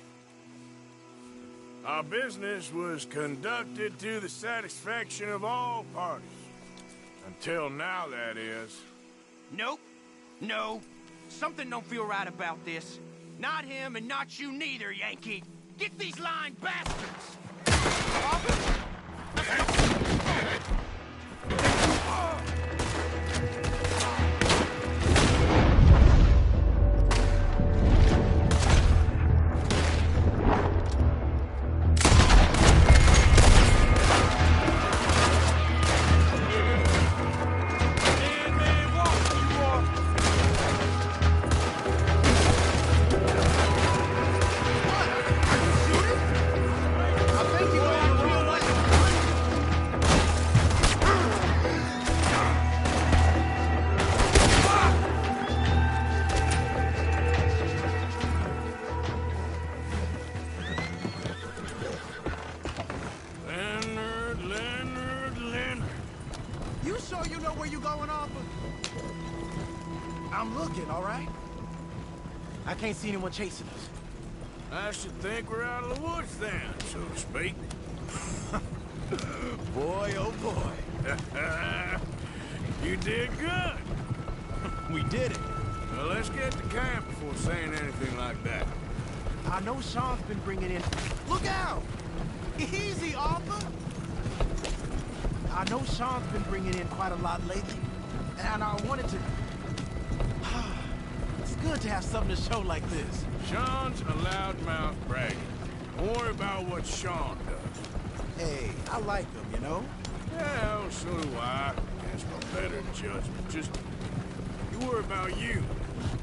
Our business was conducted to the satisfaction of all parties. Until now, that is. Nope. No. Something don't feel right about this. Not him and not you neither, Yankee. Get these lying bastards! I'm looking, all right? I can't see anyone chasing us. I should think we're out of the woods then, so to speak. Boy, oh boy. You did good. We did it. Well, let's get to camp before saying anything like that. I know Sean's been bringing in... Look out! Easy, Arthur! I know Sean's been bringing in quite a lot lately, and I wanted to... It's good to have something to show like this. Sean's a loudmouth bragger. Don't worry about what Sean does. Hey, I like him, you know? Yeah, well, so do I. That's no better judgment. Just, you worry about you.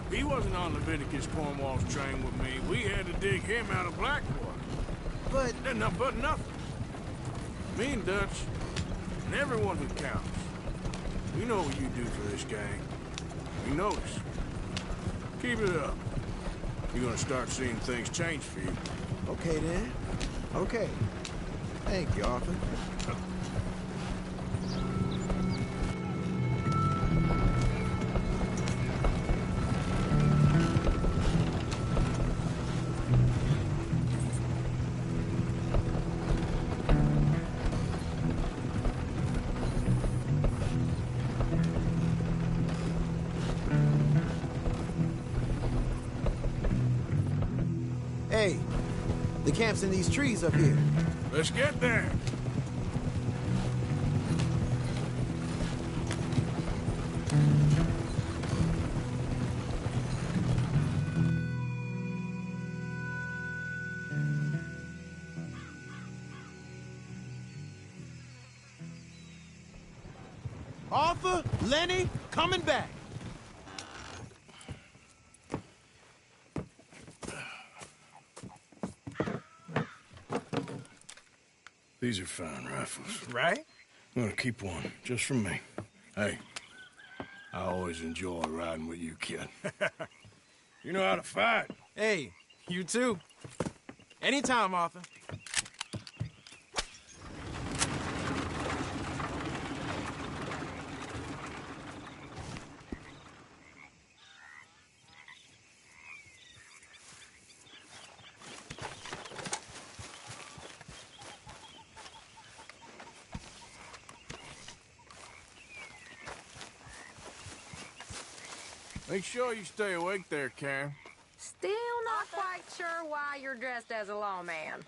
If he wasn't on Leviticus Cornwall's train with me, we had to dig him out of Blackwater. But nothing. Me and Dutch, and everyone who counts. We know what you do for this gang. We notice. Keep it up. You're gonna start seeing things change for you. Okay, then. Okay. Thank you, Arthur. Hey, the camp's in these trees up here. Let's get there. Arthur, Lenny, coming back. These are fine rifles. Right? I'm gonna keep one, just for me. Hey, I always enjoy riding with you, kid. You know how to fight. Hey, you too. Anytime, Arthur. Make sure you stay awake there, Karen. Still not quite sure why you're dressed as a lawman.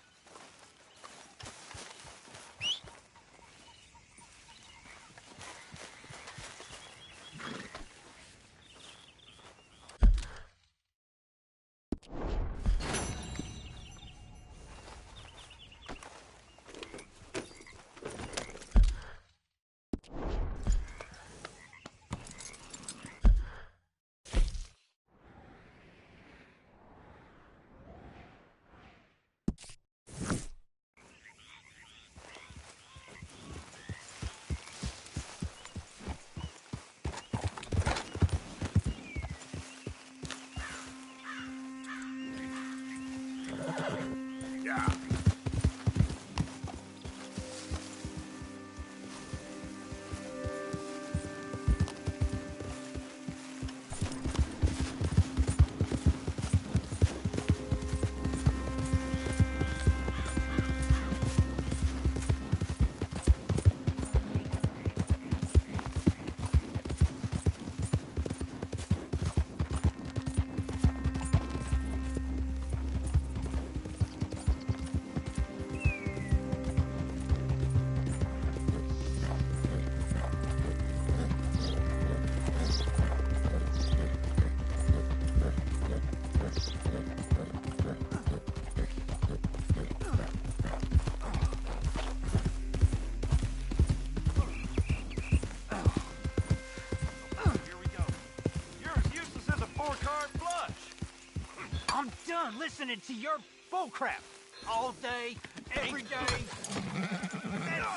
Listening to your bull crap all day, every day. That's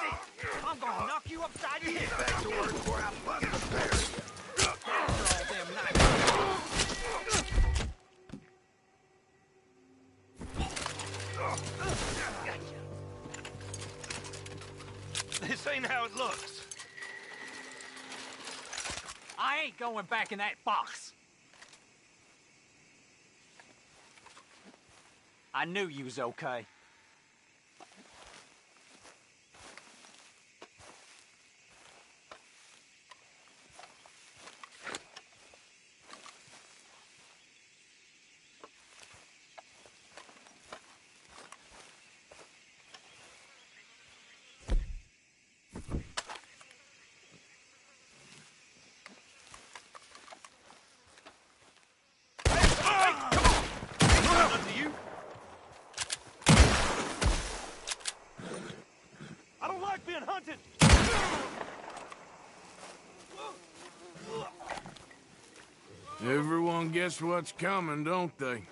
it. I'm gonna knock you upside your head. Get back to work before I bust the stairs. After all them nights. This ain't how it looks. I ain't going back in that box. I knew you was okay. I don't like being hunted! Everyone gets what's coming, don't they?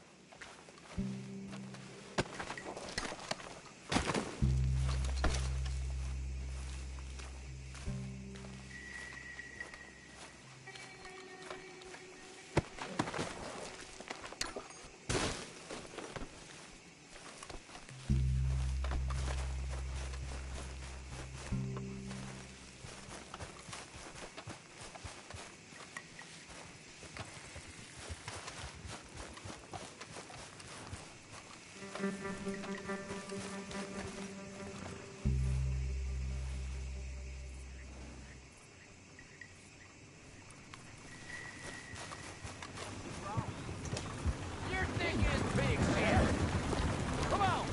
Your thing is big, man. Come on.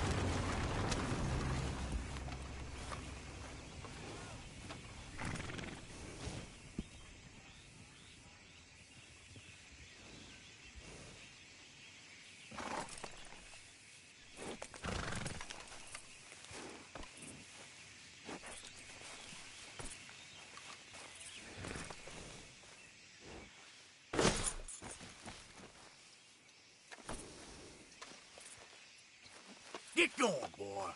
Get going, boy.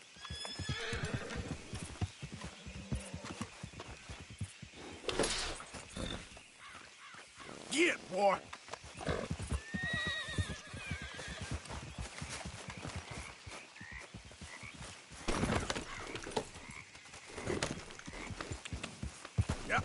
Get, boy. Yep.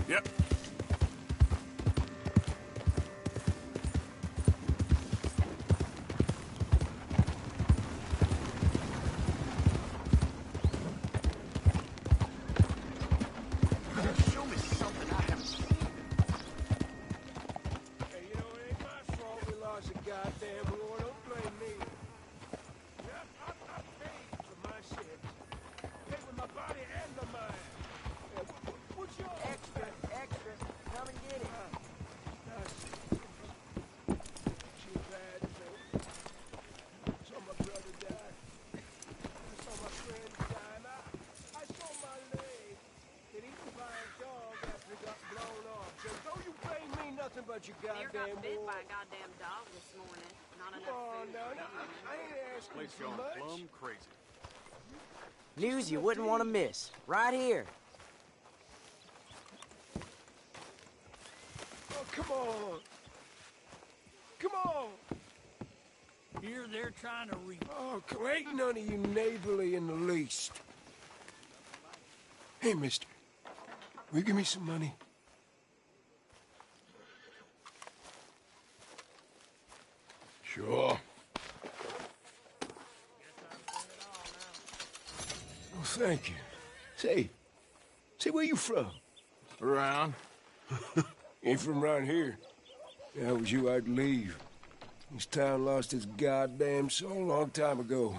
Yep. Show me something I haven't seen. Hey, you know, it ain't my fault we lost a goddamn war. Don't blame me. Yep, I paid for my shit. Paid with my body and my mind. Yeah, what's your extra? Come and get it. Too bad, man. I saw my brother die. I saw my friend die. And I saw my leg get eaten by a dog after it got blown off. So don't you blame me nothing but your goddamn bit war. by a goddamn dog this morning. Not Come enough on food. now, I ain't asking Place too gone much. plumb crazy. News you wouldn't want to miss. Right here. Oh, come on. Come on. Here they're trying to reach. Oh, ain't none of you neighborly in the least. Hey, mister. Will you give me some money? Sure. Oh, thank you. Say, where you from? Around. Ain't from around here. If that was you, I'd leave. This town lost its goddamn soul a long time ago.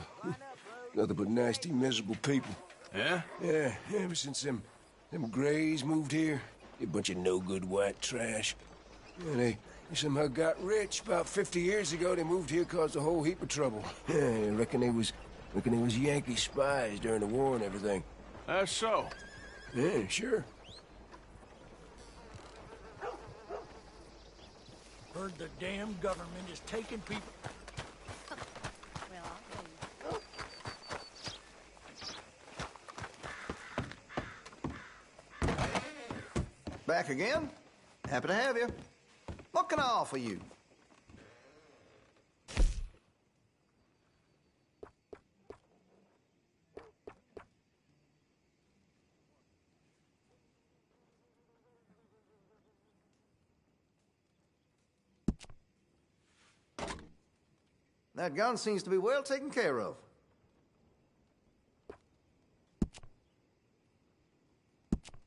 Nothing but nasty, miserable people. Yeah? Yeah, ever since them Grays moved here, they a bunch of no-good white trash. Yeah, they somehow got rich. About 50 years ago, they moved here, caused a whole heap of trouble. Yeah, I reckon they was Yankee spies during the war and everything. That's so. Yeah, sure. Heard the damn government is taking people. back again. Happy to have you. What can I offer you? That gun seems to be well taken care of.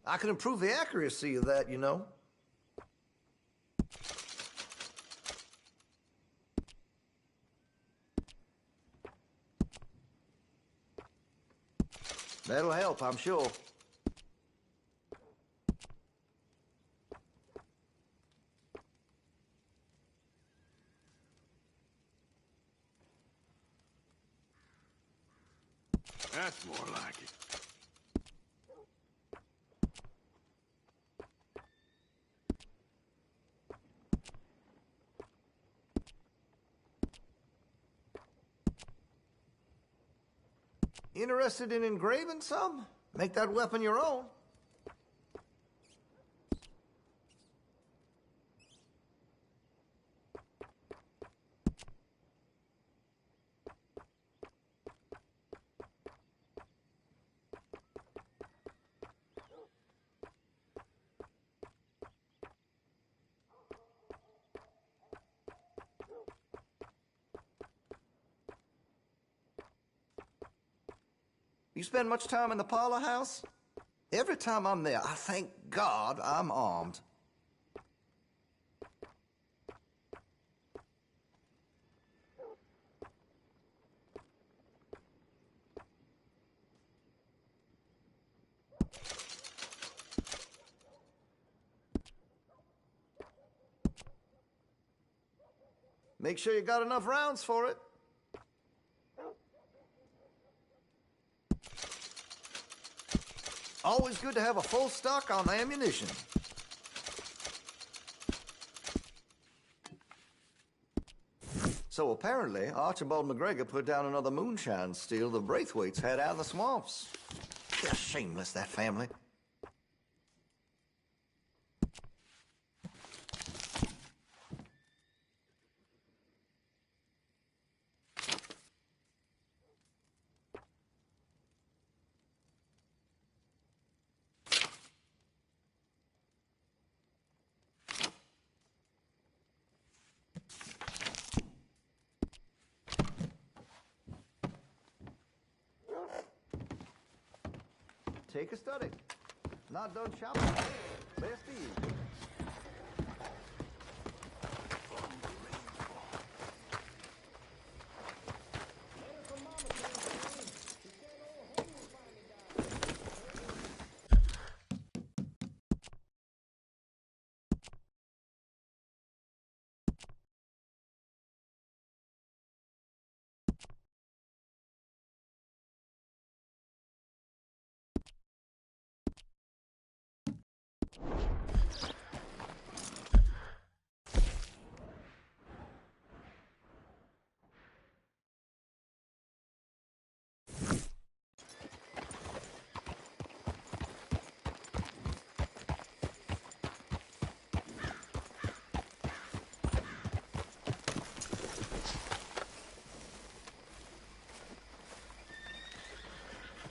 I can improve the accuracy of that, you know. That'll help, I'm sure. That's more like it. Interested in engraving some? Make that weapon your own. You spend much time in the parlor house? Every time I'm there, I thank God I'm armed. Make sure you got enough rounds for it. Always good to have a full stock on ammunition. So apparently, Archibald McGregor put down another moonshine steal the Braithwaites had out in the swamps. They're shameless, that family. Take a study. Not done shopping. Best to you.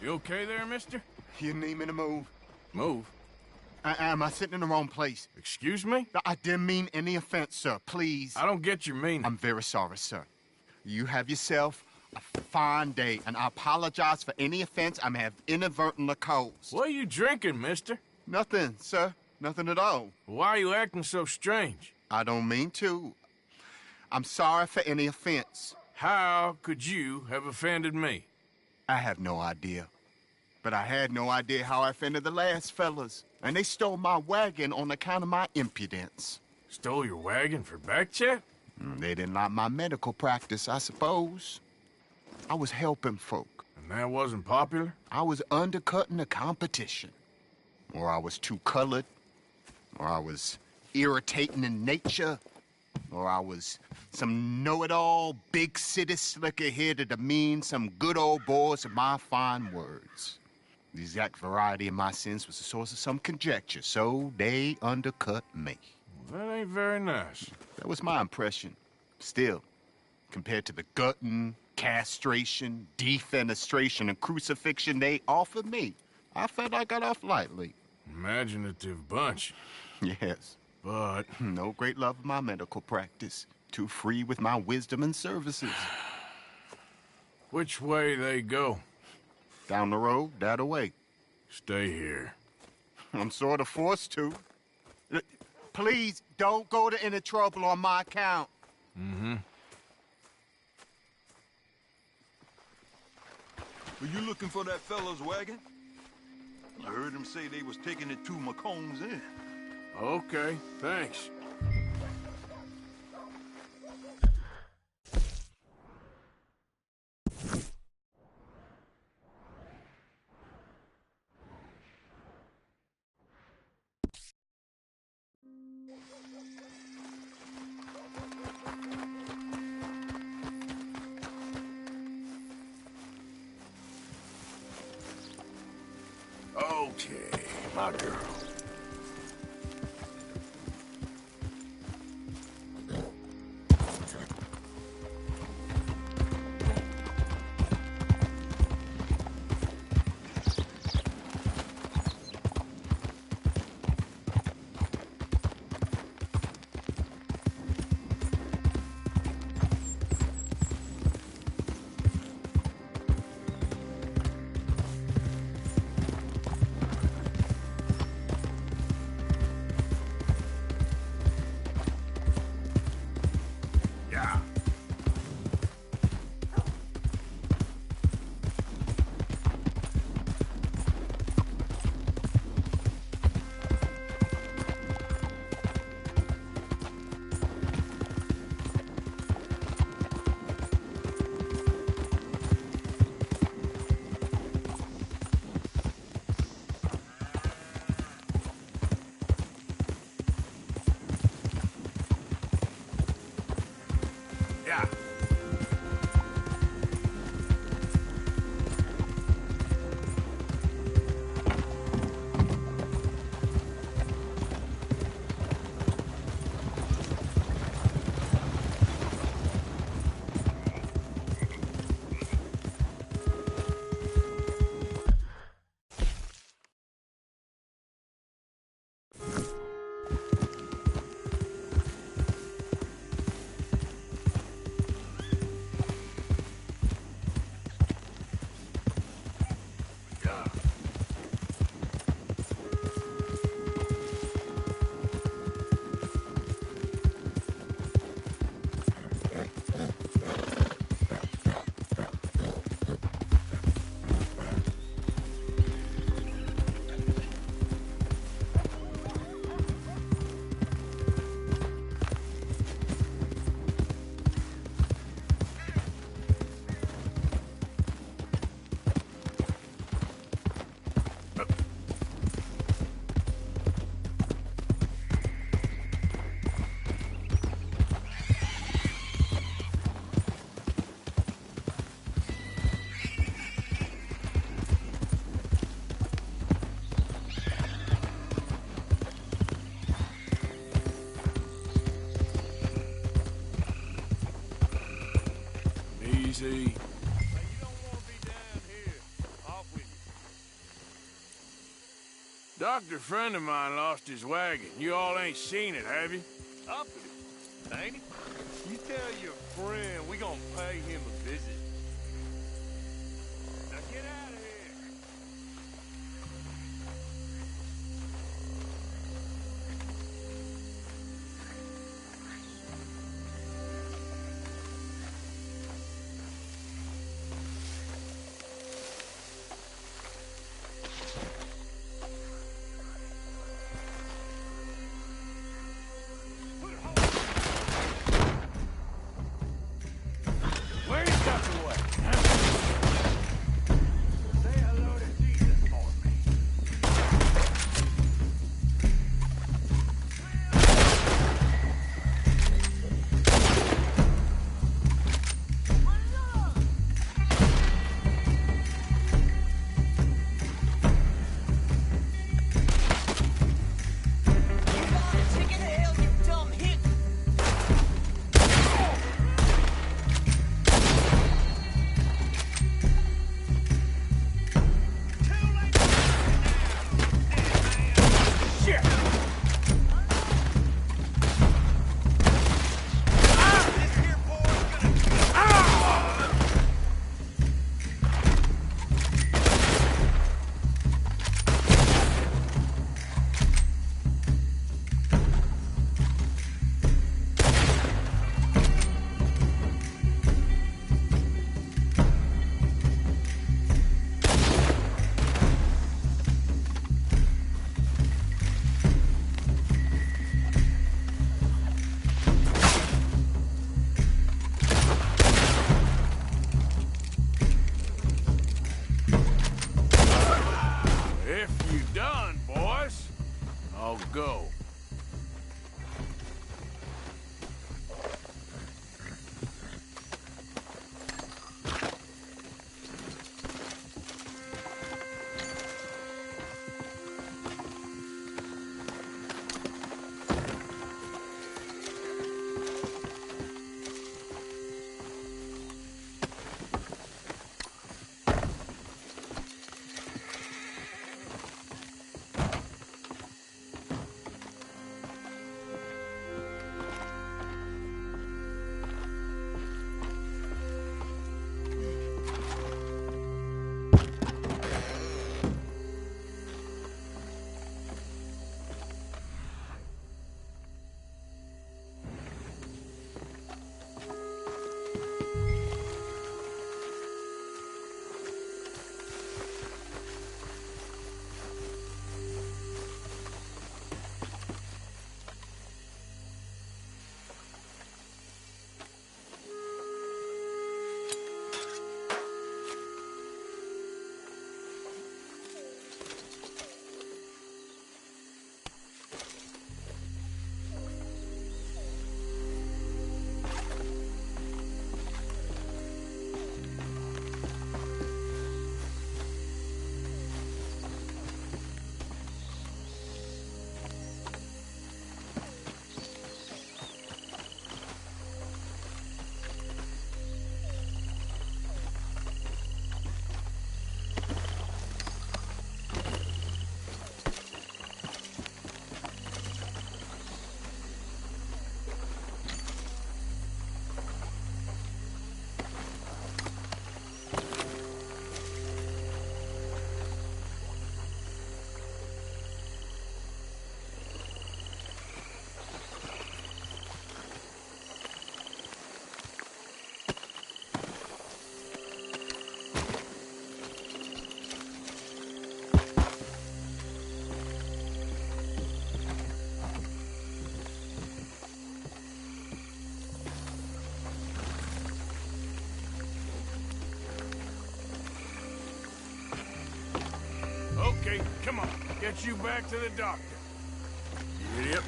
You okay there, mister? You need me to move? Move? Am I sitting in the wrong place? Excuse me? I didn't mean any offense, sir. Please. I don't get your meaning. I'm very sorry, sir. You have yourself a fine day, and I apologize for any offense I may have inadvertently caused. What are you drinking, mister? Nothing, sir. Nothing at all. Why are you acting so strange? I don't mean to. I'm sorry for any offense. How could you have offended me? I have no idea. But I had no idea how I offended the last fellas. And they stole my wagon on account of my impudence. Stole your wagon for back check? They didn't like my medical practice, I suppose. I was helping folk. And that wasn't popular? I was undercutting the competition. Or I was too colored. Or I was irritating in nature. Or I was some know-it-all, big city slicker here to demean some good old boys of my fine words. The exact variety of my sins was the source of some conjecture, so they undercut me. Well, that ain't very nice. That was my impression. Still, compared to the gutting, castration, defenestration, and crucifixion they offered me, I felt I got off lightly. Imaginative bunch. Yes. But... no great love of my medical practice. Too free with my wisdom and services. Which way they go? Down the road, that away. Stay here. I'm sort of forced to. Please, don't go to any trouble on my account. Mm-hmm. Were you looking for that fellow's wagon? I heard him say they was taking it to McComb's Inn. Okay, thanks. Okay, my girl. Easy. Doctor friend of mine lost his wagon. You all ain't seen it, have you? Up with it, ain't he? You tell your friend we gonna pay him a visit. Now get out of here. okay? Come on, get you back to the doctor. Yep.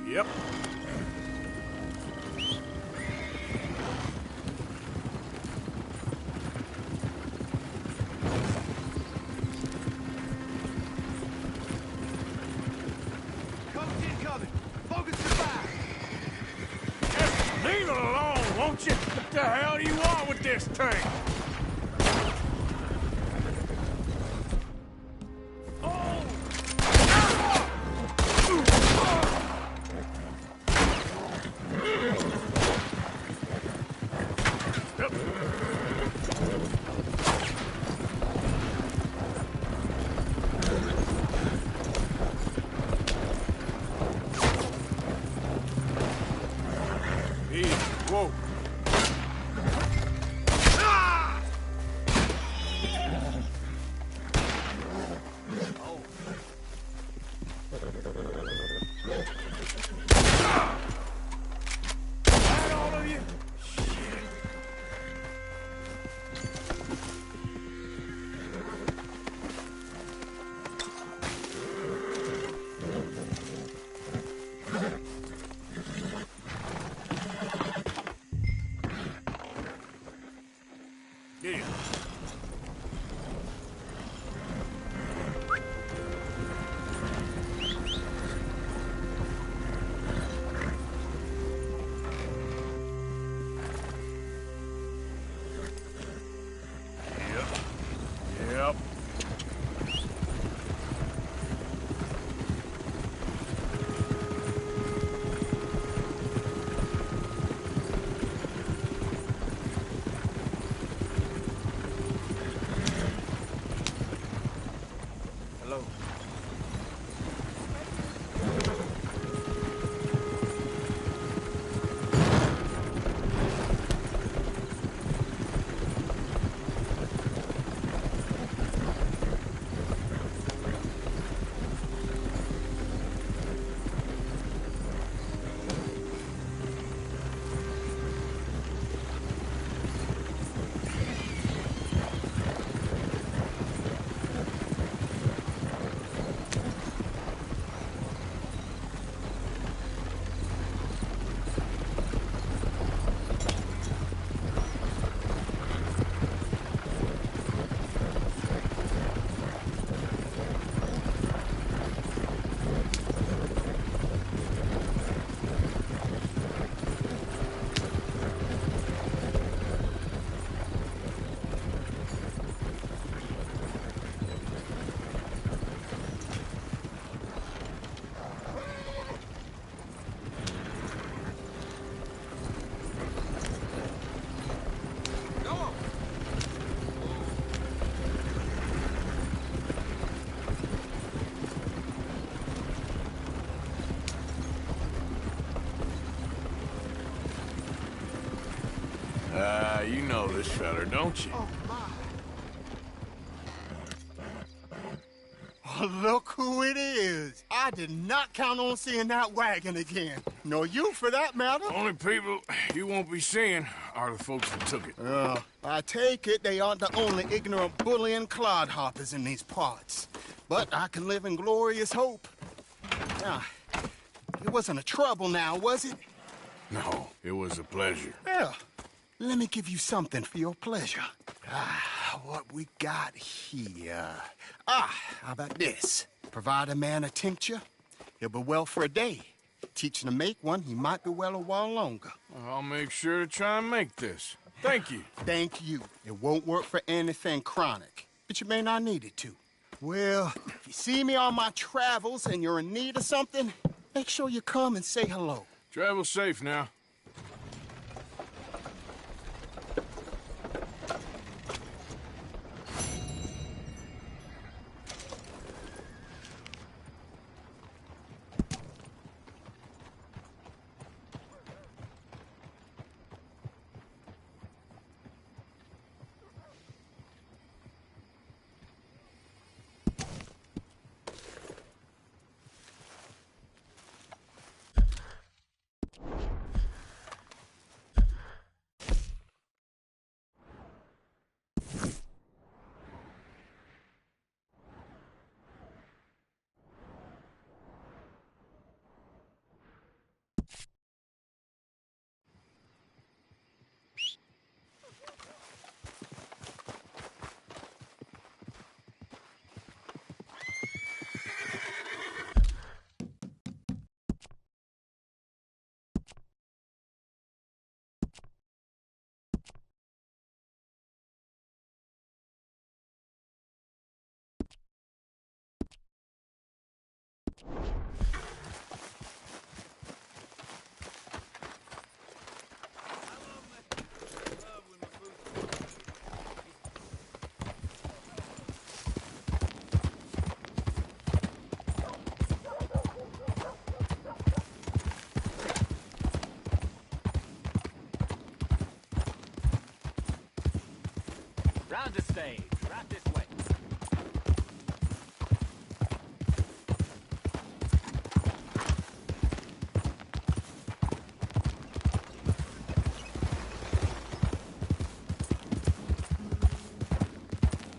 Yep. Coach incoming. Focus the fire. Just leave it alone, won't you? What the hell do you want with this thing? Whoa. That all of you? Yeah. Yep. Hello. You know this feller, don't you? Oh, look who it is. I did not count on seeing that wagon again. Nor you, for that matter. Only people you won't be seeing are the folks that took it. I take it they aren't the only ignorant bullying clodhoppers in these parts. But I can live in glorious hope. Now, it wasn't a trouble now, was it? No, it was a pleasure. Yeah. Let me give you something for your pleasure. What we got here? How about this? Provide a man a tincture, he'll be well for a day. Teach him to make one, he might be well a while longer. I'll make sure to try and make this. Thank you. Thank you. It won't work for anything chronic, but you may not need it to. Well, if you see me on my travels and you're in need of something, make sure you come and say hello. Travel safe now. Round the stage, right this way.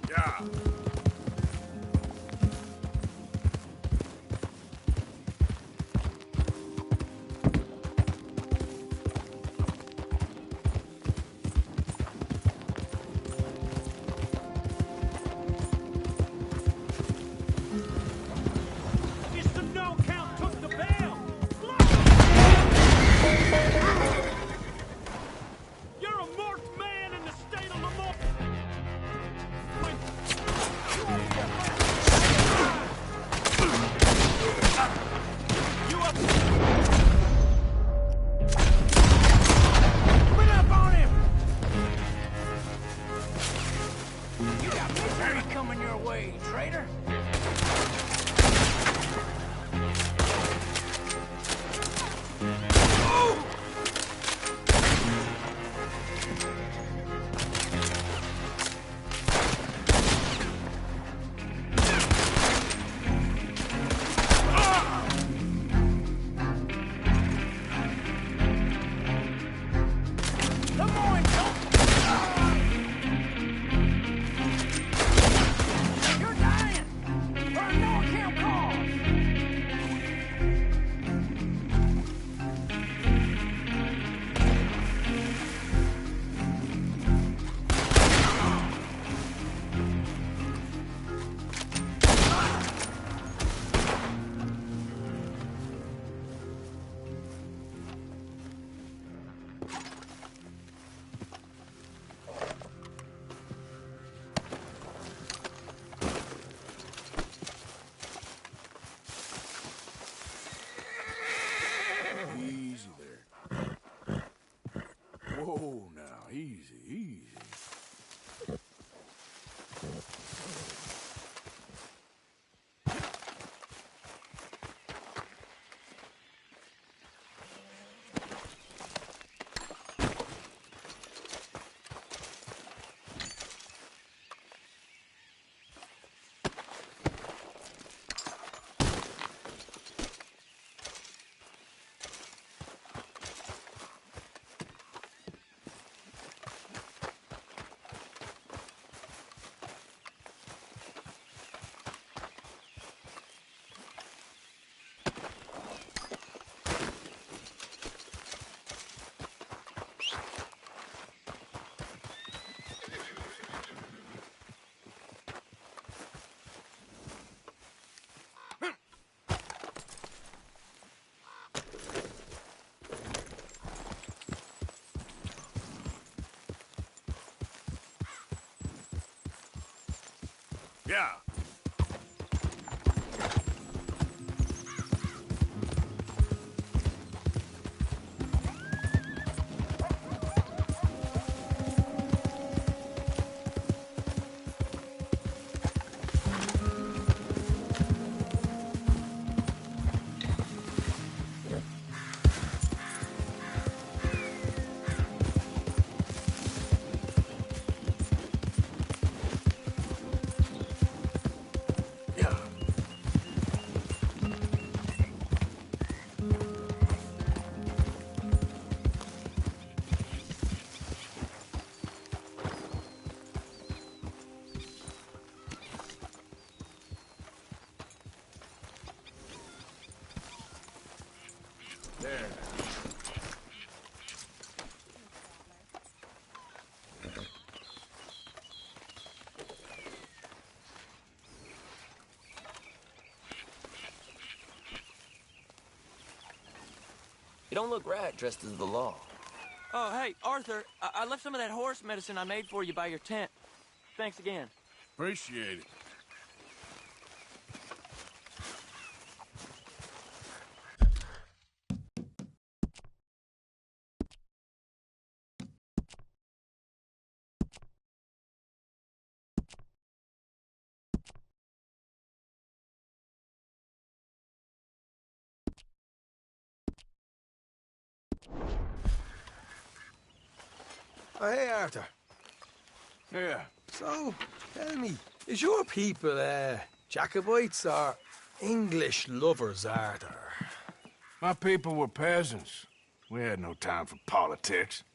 Yeah. Coming your way, traitor. Easy there. Whoa, now, easy, easy. Yeah. There. You don't look right dressed as the law. Oh, hey, Arthur, I left some of that horse medicine I made for you by your tent. Thanks again. Appreciate it. Oh, hey, Arthur. Yeah. So, tell me, is your people, Jacobites or English lovers, Arthur? My people were peasants. We had no time for politics.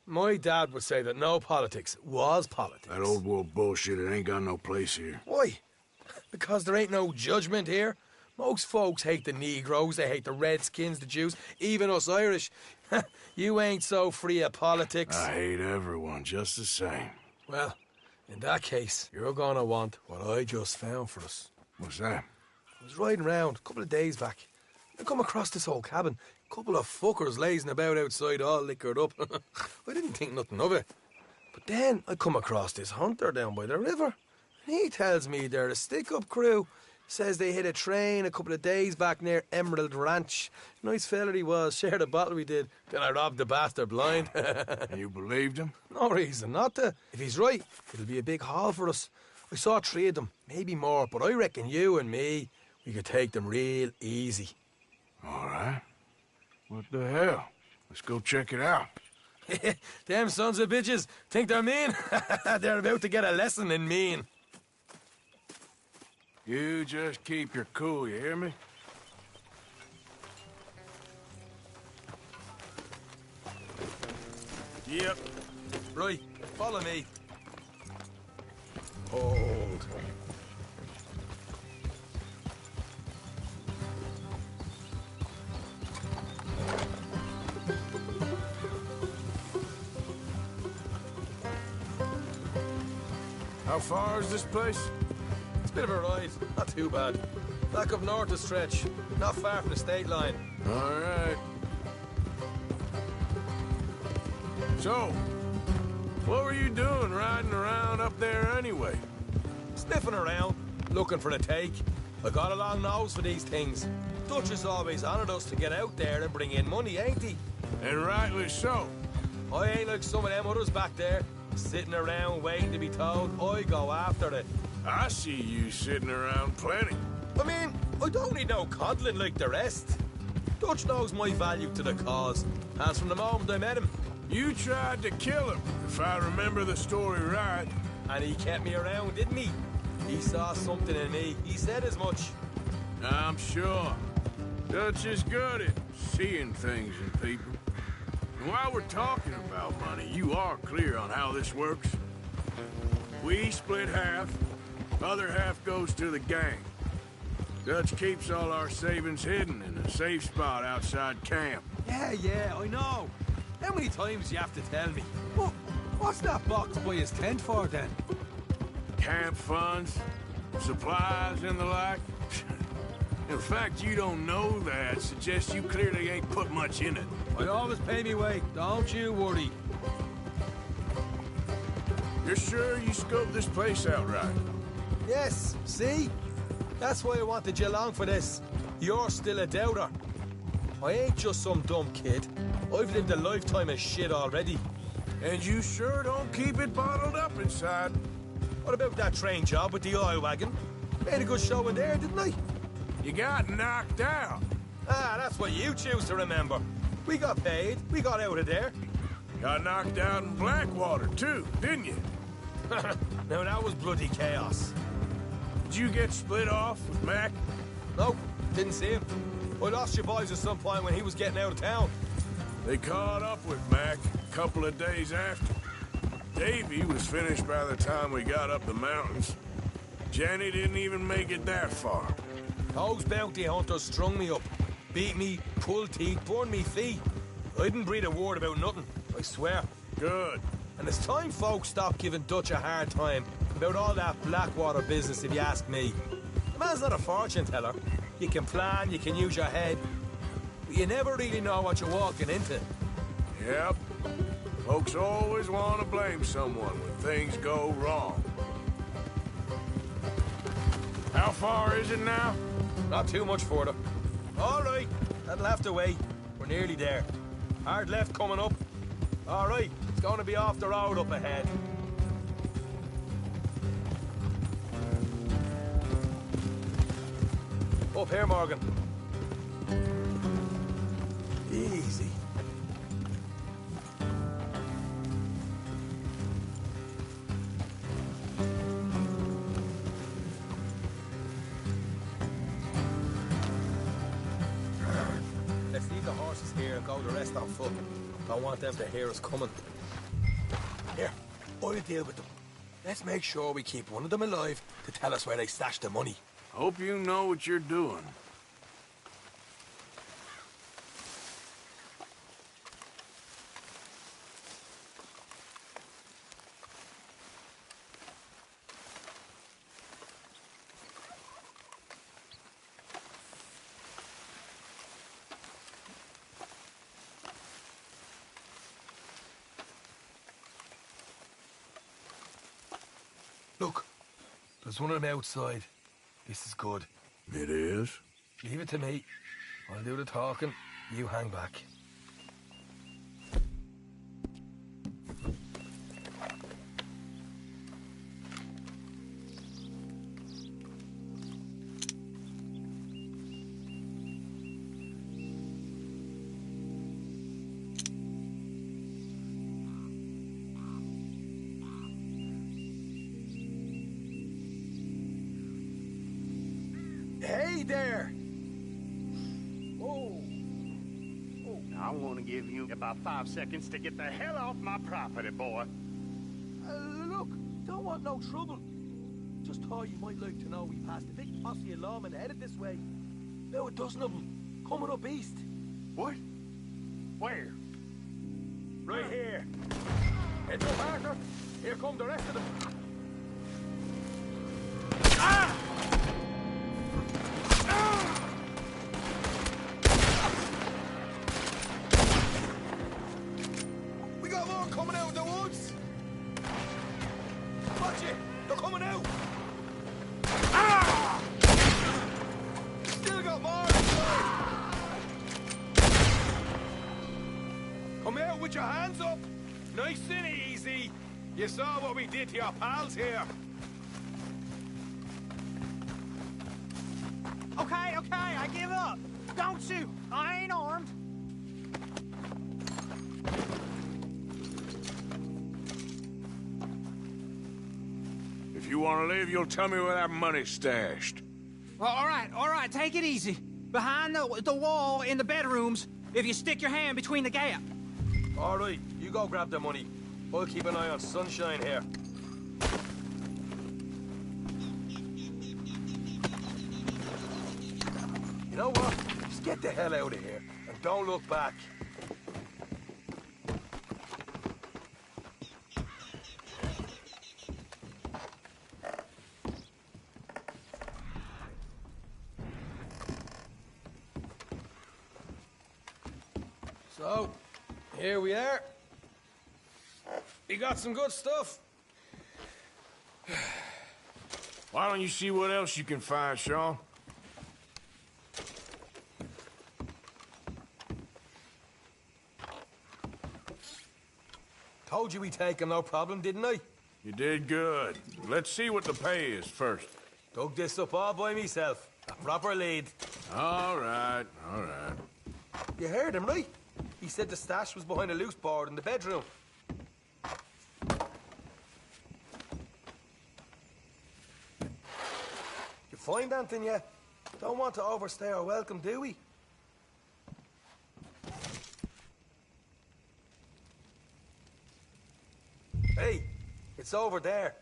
My dad would say that no politics was politics. That old world bullshit, it ain't got no place here. Why? Because there ain't no judgment here. Most folks hate the Negroes, they hate the Redskins, the Jews, even us Irish. You ain't so free of politics. I hate everyone just the same. Well, in that case, you're gonna want what I just found for us. What's that? I was riding around a couple of days back. I come across this old cabin. Couple of fuckers lazing about outside all liquored up. I didn't think nothing of it. But then I come across this hunter down by the river. And he tells me they're a stick-up crew. Says they hit a train a couple of days back near Emerald Ranch. Nice fella he was, shared a bottle we did. Then I robbed the bastard blind. You believed him? No reason not to. If he's right, it'll be a big haul for us. I saw 3 of them, maybe more, but I reckon you and me, we could take them real easy. All right. What the hell? Let's go check it out. Them sons of bitches think they're mean. They're about to get a lesson in mean. You just keep your cool, you hear me? Yep. Right, follow me. Hold. How far is this place? It's a bit of a ride, not too bad. Back up north a stretch, not far from the state line. All right. So, what were you doing riding around up there anyway? Sniffing around, looking for a take. I got a long nose for these things. Dutch has always honoured us to get out there and bring in money, ain't he? And rightly so. I ain't like some of them others back there, sitting around waiting to be told. I go after it. I see you sitting around plenty. I mean, I don't need no coddling like the rest. Dutch knows my value to the cause, as from the moment I met him. You tried to kill him, if I remember the story right. And he kept me around, didn't he? He saw something in me. He said as much. I'm sure. Dutch is good at seeing things in people. And while we're talking about money, you are clear on how this works? We split half, other half goes to the gang. Dutch keeps all our savings hidden in a safe spot outside camp. Yeah, I know. How many times do you have to tell me? What's that box by his tent for, then? Camp funds, supplies, and the like. The fact you don't know that suggests you clearly ain't put much in it. I always pay me way, don't you worry. You're sure you scoped this place out right? Yes, see? That's why I wanted you along for this. You're still a doubter. I ain't just some dumb kid. I've lived a lifetime of shit already. And you sure don't keep it bottled up inside. What about that train job with the oil wagon? Made a good show in there, didn't I? You got knocked out. Ah, that's what you choose to remember. We got paid. We got out of there. Got knocked out in Blackwater, too, didn't you? Now, that was bloody chaos. Did you get split off with Mac? Nope, didn't see him. I lost your boys at some point when he was getting out of town. They caught up with Mac a couple of days after. Davy was finished by the time we got up the mountains. Jenny didn't even make it that far. Those bounty hunters strung me up. Beat me, pulled teeth, burned me feet. I didn't breathe a word about nothing, I swear. Good. And it's time folks stopped giving Dutch a hard time about all that Blackwater business, if you ask me. The man's not a fortune teller. You can plan, you can use your head, but you never really know what you're walking into. Yep. Folks always want to blame someone when things go wrong. How far is it now? Not too much further. All right, that'll have to wait. We're nearly there. Hard left coming up. All right, it's going to be off the road up ahead. Up here, Morgan. Easy. Let's leave the horses here and go the rest on foot. Don't want them to hear us coming. Here, I'll deal with them. Let's make sure we keep one of them alive to tell us where they stashed the money. Hope you know what you're doing. Look, there's one of them outside. This is good. It is? Leave it to me. I'll do the talking. You hang back. Hey there! Oh. I'm gonna give you about 5 seconds to get the hell off my property, boy. Look, don't want no trouble. Just thought you might like to know we passed a big posse of lawmen headed this way. About a dozen of them, coming up east. What? Where? Right here. Heads up, Arthur. Here come the rest of them. Ah! We got more coming out of the woods. Watch it. They're coming out. Ah! Still got more inside. Come out with your hands up. Nice and easy. You saw what we did to your pals here. Okay, I give up. Don't shoot. I ain't armed. If you want to leave, you'll tell me where that money's stashed. Well, all right, take it easy. Behind the wall in the bedrooms, if you stick your hand between the gap. All right, you go grab the money. I'll keep an eye on Sunshine here. You know what? Just get the hell out of here and don't look back. So, here we are. We got some good stuff. Why don't you see what else you can find, Sean? Told you we'd take him, no problem, didn't I? You did good. Let's see what the pay is first. Dug this up all by myself. A proper lead. All right, all right. You heard him, right? He said the stash was behind a loose board in the bedroom. You find anything yet? Don't want to overstay our welcome, do we? Hey, it's over there.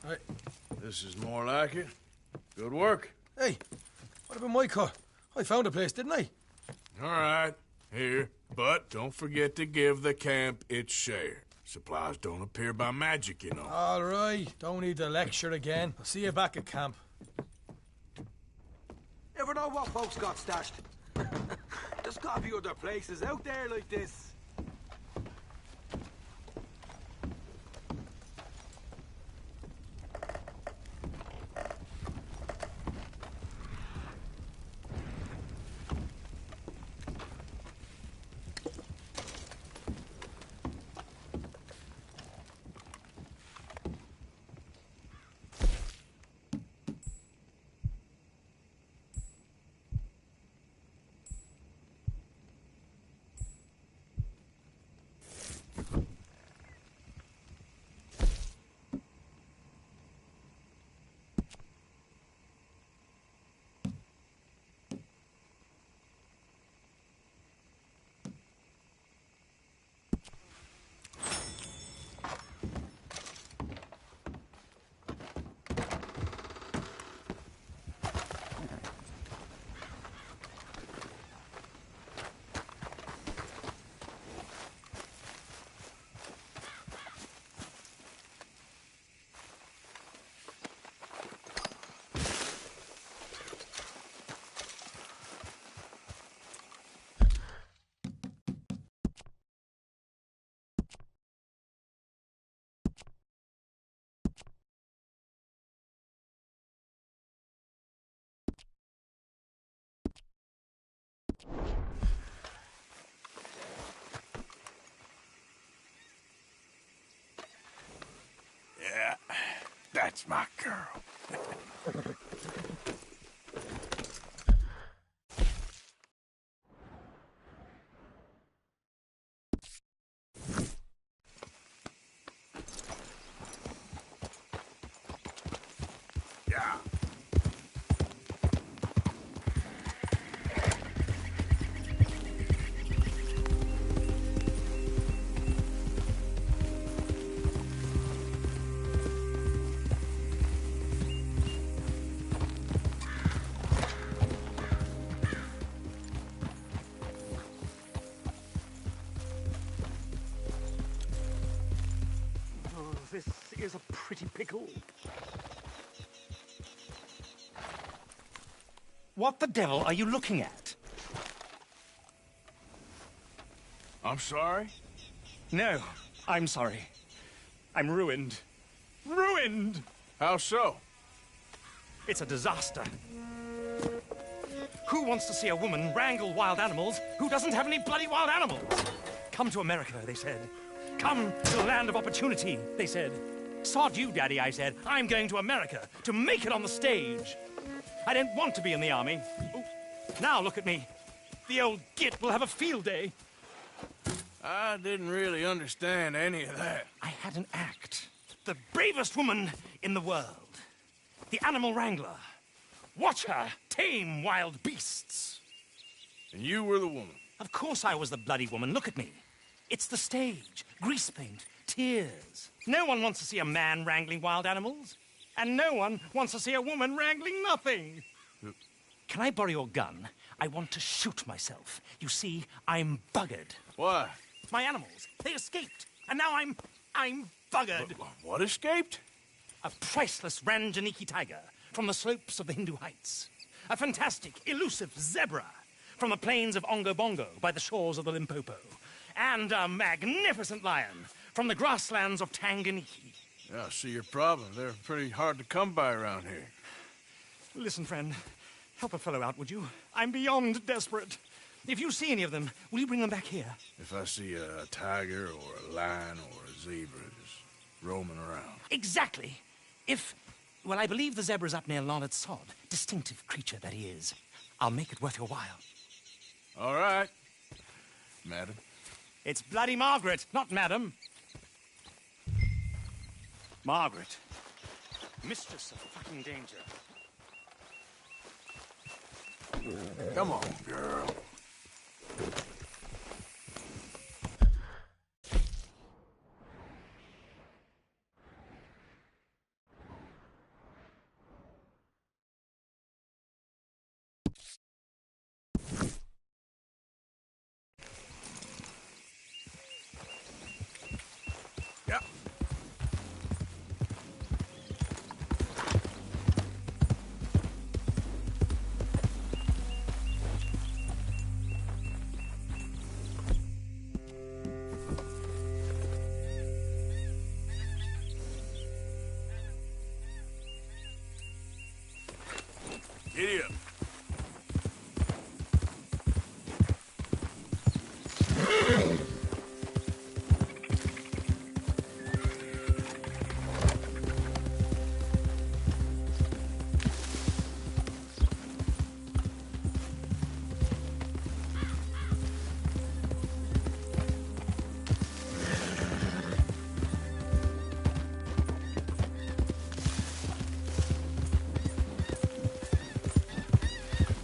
Hey, this is more like it. Good work. Hey, what about my car? I found a place, didn't I? All right, here. But don't forget to give the camp its share. Supplies don't appear by magic, you know. All right, don't need to lecture again. I'll see you back at camp. Ever know what folks got stashed? There's gotta be other places out there like this. Yeah, that's my girl. Yeah. Oh, this is a pretty pickle. What the devil are you looking at? I'm sorry? No, I'm sorry. I'm ruined. Ruined! How so? It's a disaster. Who wants to see a woman wrangle wild animals who doesn't have any bloody wild animals? Come to America, they said. Come to the land of opportunity, they said. Sod you, Daddy, I said. I'm going to America to make it on the stage. I don't want to be in the army. Ooh, now look at me. The old git will have a field day. I didn't really understand any of that. I had an act. The bravest woman in the world. The animal wrangler. Watch her tame wild beasts. And you were the woman? Of course I was the bloody woman. Look at me. It's the stage. Grease paint. Tears. No one wants to see a man wrangling wild animals. And no one wants to see a woman wrangling nothing. Can I borrow your gun? I want to shoot myself. You see, I'm buggered. Why? My animals. They escaped. And now I'm buggered. What escaped? A priceless Ranjaniki tiger from the slopes of the Hindu Heights. A fantastic, elusive zebra from the plains of Ongo Bongo by the shores of the Limpopo. And a magnificent lion from the grasslands of Tanganyika. Yeah, I see your problem. They're pretty hard to come by around here. Listen, friend. Help a fellow out, would you? I'm beyond desperate. If you see any of them, will you bring them back here? If I see a tiger or a lion or a zebra just roaming around. Exactly. Well, I believe the zebra's up near Larned Sod. Distinctive creature that he is. I'll make it worth your while. All right, madam. It's bloody Margaret, not madam. Margaret. Mistress of fucking danger. Come on, girl. Yeah. Giddy up.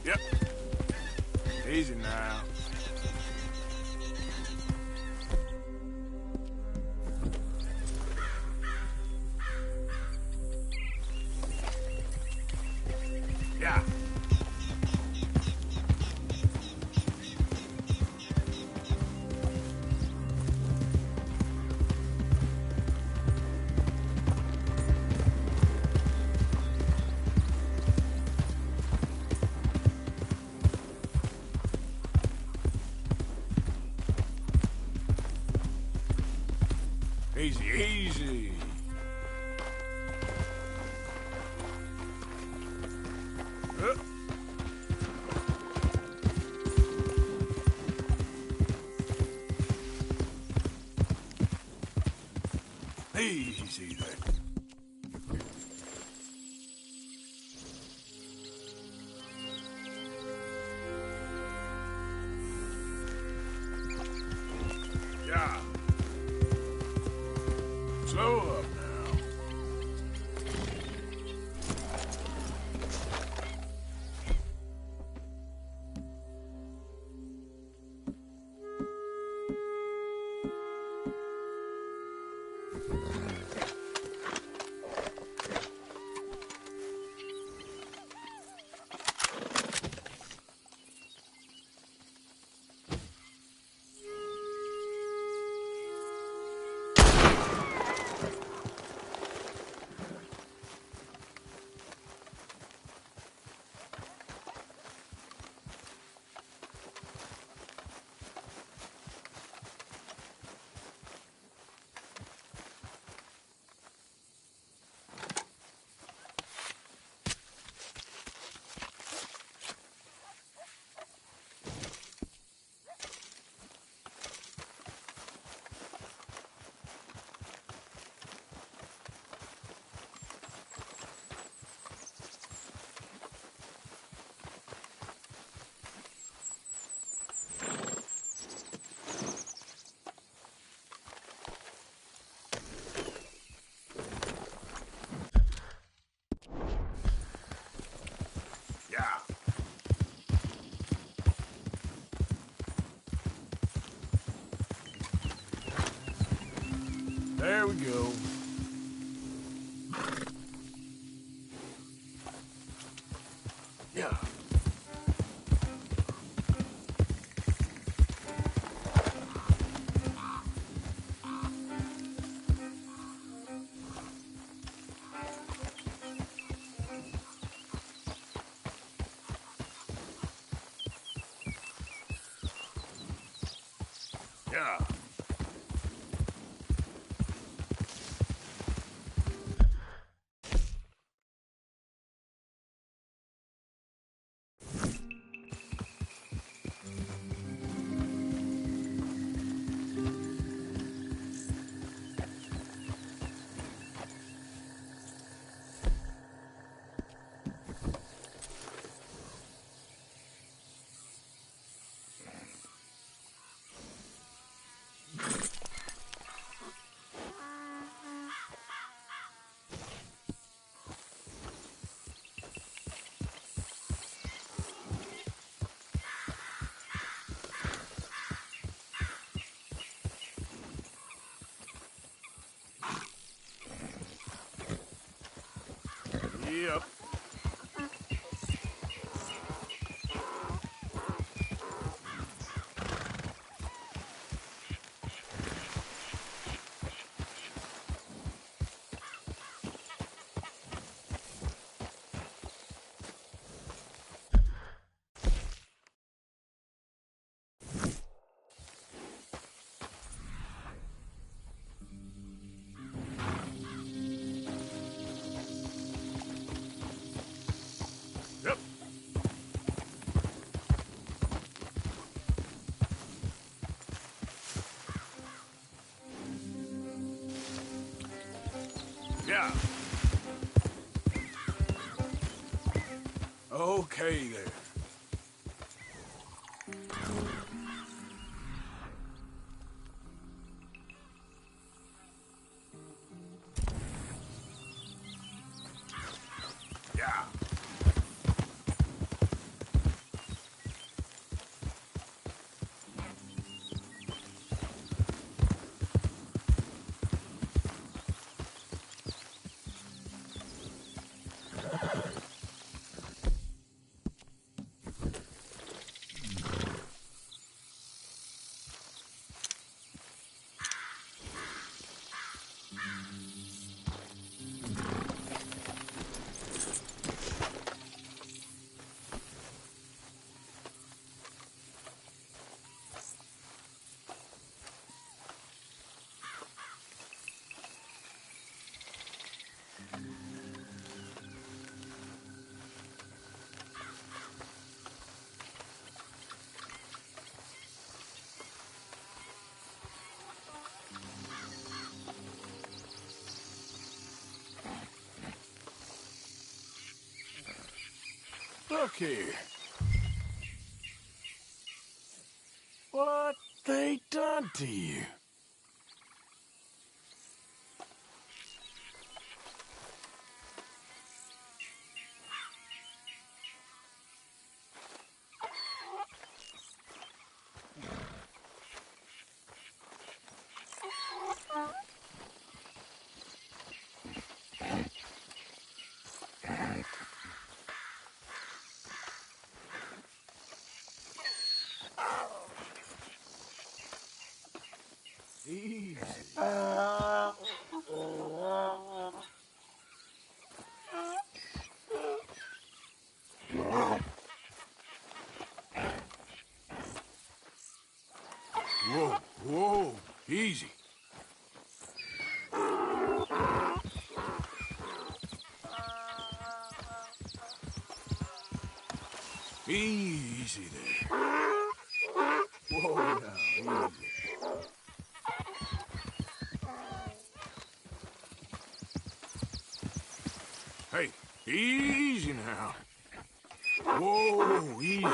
Yep. Easy now. Yeah. Easy, easy. Easy there. Yeah. we go. Yeah. Yeah. Yep. Yep. Yeah. Okay there. Yeah. Look here. What they done to you? Easy. Whoa, whoa, easy. Easy there. Whoa, now, easy. Hey, easy now. Whoa, easy.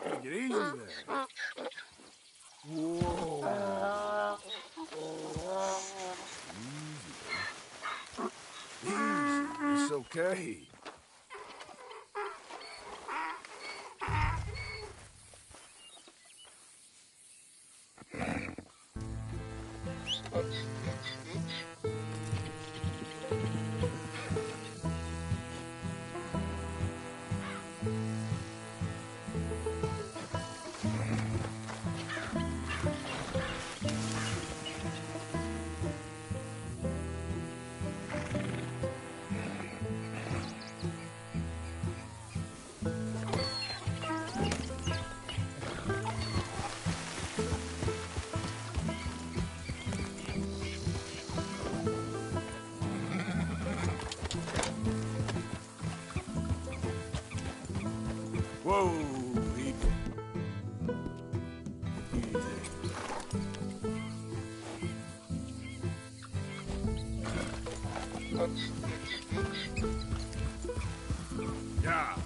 Take it easy there. Whoa. Easy. Easy. It's okay. Whoa, easy. Yeah.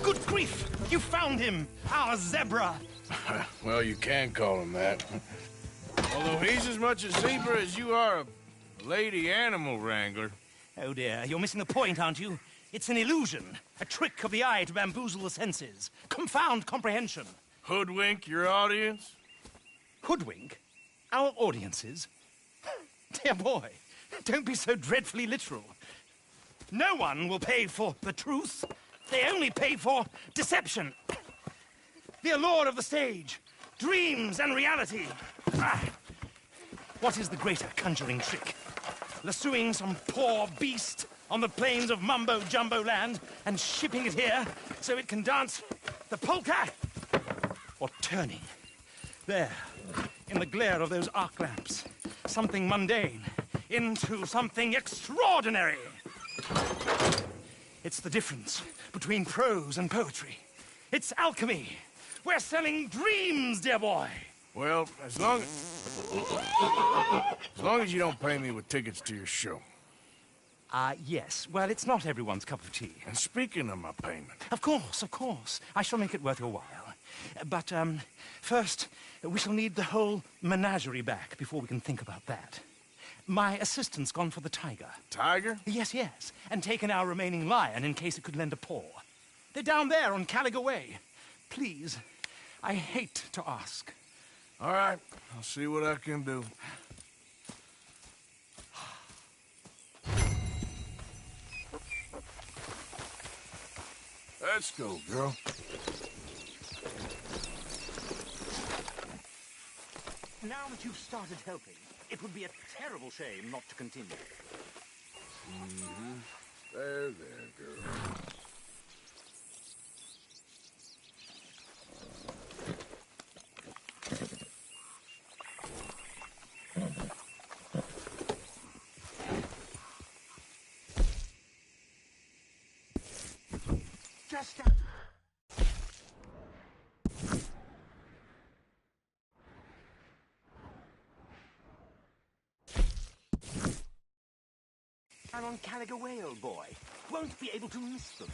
Good grief! You found him! Our zebra! Well, you can call him that. Although he's as much a zebra as you are a lady animal wrangler. Oh dear, you're missing the point, aren't you? It's an illusion. A trick of the eye to bamboozle the senses. Confound comprehension. Hoodwink your audience? Hoodwink? Our audiences? Dear boy, don't be so dreadfully literal. No one will pay for the truth. They only pay for deception. The allure of the stage, dreams and reality. What is the greater conjuring trick? Lassoing some poor beast on the plains of mumbo-jumbo land and shipping it here so it can dance the polka? Or turning, there, in the glare of those arc lamps, something mundane into something extraordinary? It's the difference between prose and poetry. It's alchemy. We're selling dreams, dear boy. Well, as long as you don't pay me with tickets to your show. Yes. Well, it's not everyone's cup of tea. And speaking of my payment... Of course, of course. I shall make it worth your while. But, first, we shall need the whole menagerie back before we can think about that. My assistant's gone for the tiger. Tiger? Yes, yes. And taken our remaining lion in case it could lend a paw. They're down there on Caliga Way. Please, I hate to ask. All right, I'll see what I can do. Let's go, girl. Now that you've started helping, it would be a terrible shame not to continue. Mm-hmm. There, girl. Just and on Caliga Way, old boy. Won't be able to miss them.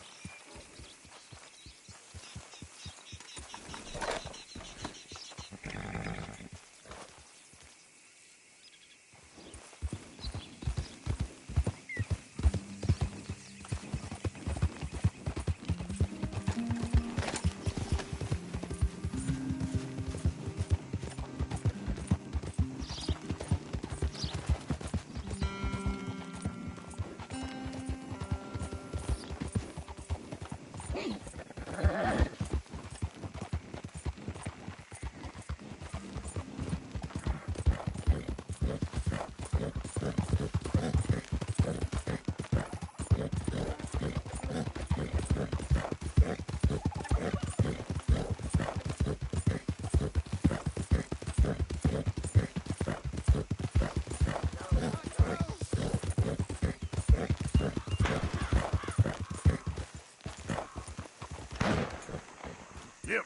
Yep.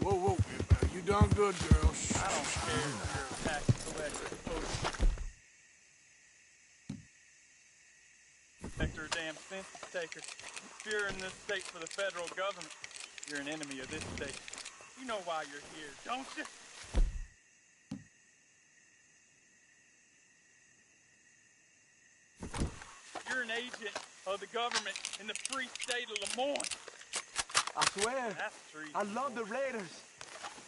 Whoa, whoa. You done good, girl. Shh. I don't care if you're a tax collector, protector, damn census taker. If you're in this state for the federal government, you're an enemy of this state. You know why you're here, don't you? You're an agent of the government in the free state of Lemoyne. I swear, That's treason. I love the Raiders.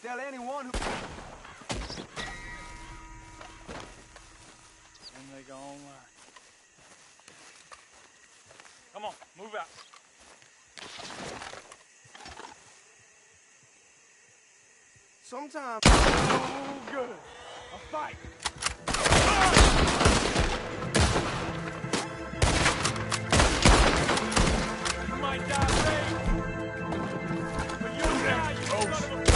Tell anyone who... And they go online. Come on, move out. Sometimes... Oh, good. A fight. You might die brave, but you'll die, you son of a...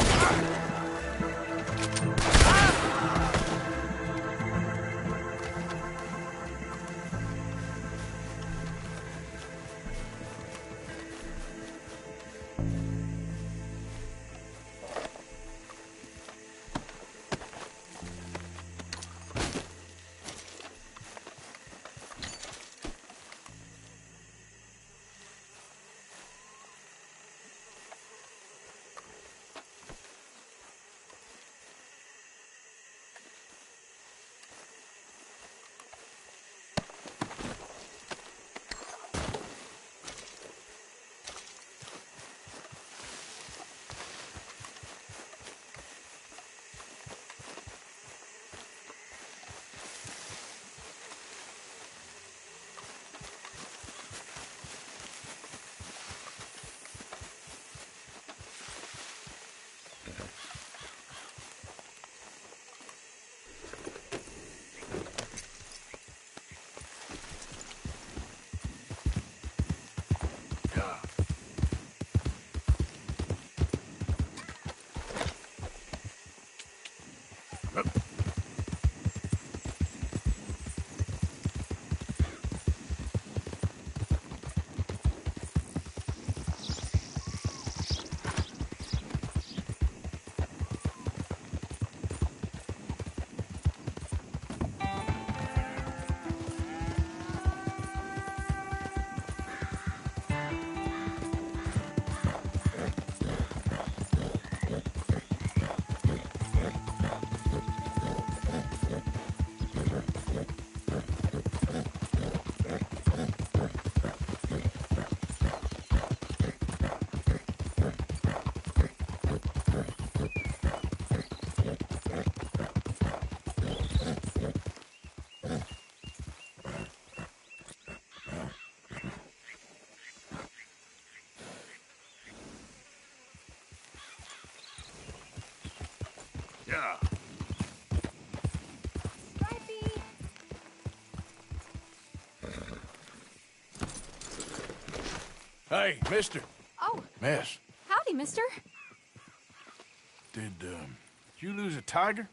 Yeah. Hey, mister. Oh. Miss, Howdy, mister. did you lose a tiger?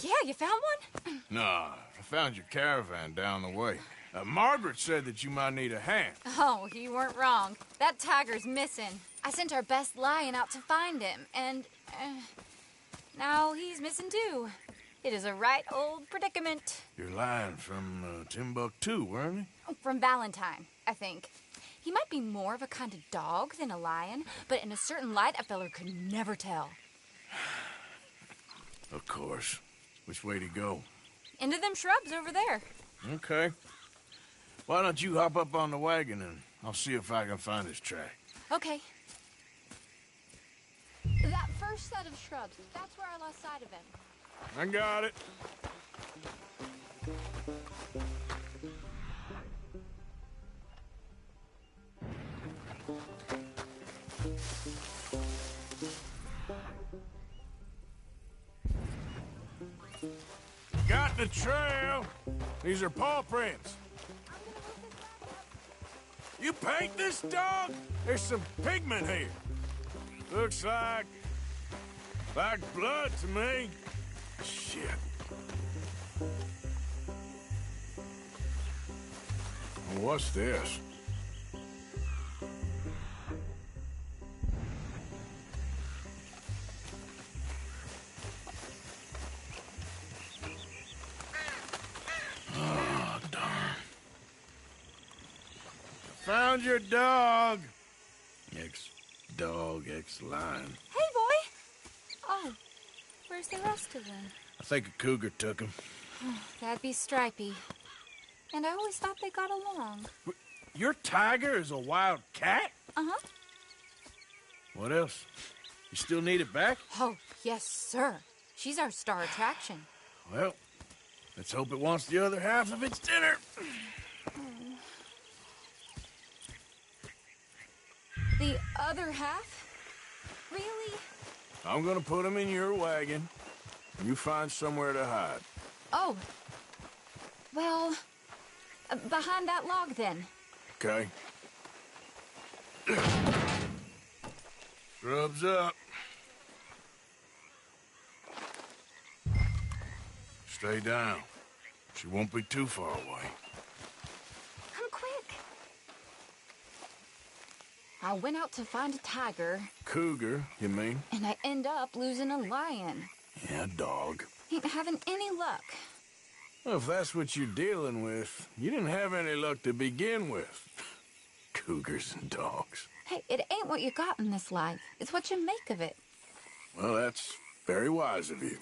Yeah, you found one? Nah, I found your caravan down the way. Margaret said that you might need a hand. Oh, you weren't wrong. That tiger's missing. I sent our best lion out to find him, and now he's missing too. It is a right old predicament. You're lying from Timbuktu, weren't you? From Valentine, I think. He might be more of a kind of dog than a lion, but in a certain light, a feller could never tell. Of course. Which way to go? Into them shrubs over there. Okay. Why don't you hop up on the wagon and I'll see if I can find his track. Okay. That first set of shrubs, that's where I lost sight of him. I got it. Got the trail. These are paw prints. You paint this dog? There's some pigment here. Looks like blood to me. Shit. What's this? found your dog. Ex-dog, ex-lion. Hey, boy! Oh, where's the rest of them? I think a cougar took him. That'd be Stripey. And I always thought they got along. Your tiger is a wild cat? Uh-huh. What else? You still need it back? Oh, yes, sir. She's our star attraction. Well, let's hope it wants the other half of its dinner. The other half? Really? I'm gonna put him in your wagon. You find somewhere to hide. Oh. Well, behind that log, then. Okay. Scrubs up. Stay down. She won't be too far away. Come quick. I went out to find a tiger. Cougar, you mean? And I end up losing a lion. Yeah, dog. Ain't having any luck. Well, if that's what you're dealing with, you didn't have any luck to begin with. Cougars and dogs. Hey, it ain't what you got in this life. It's what you make of it. Well, that's very wise of you.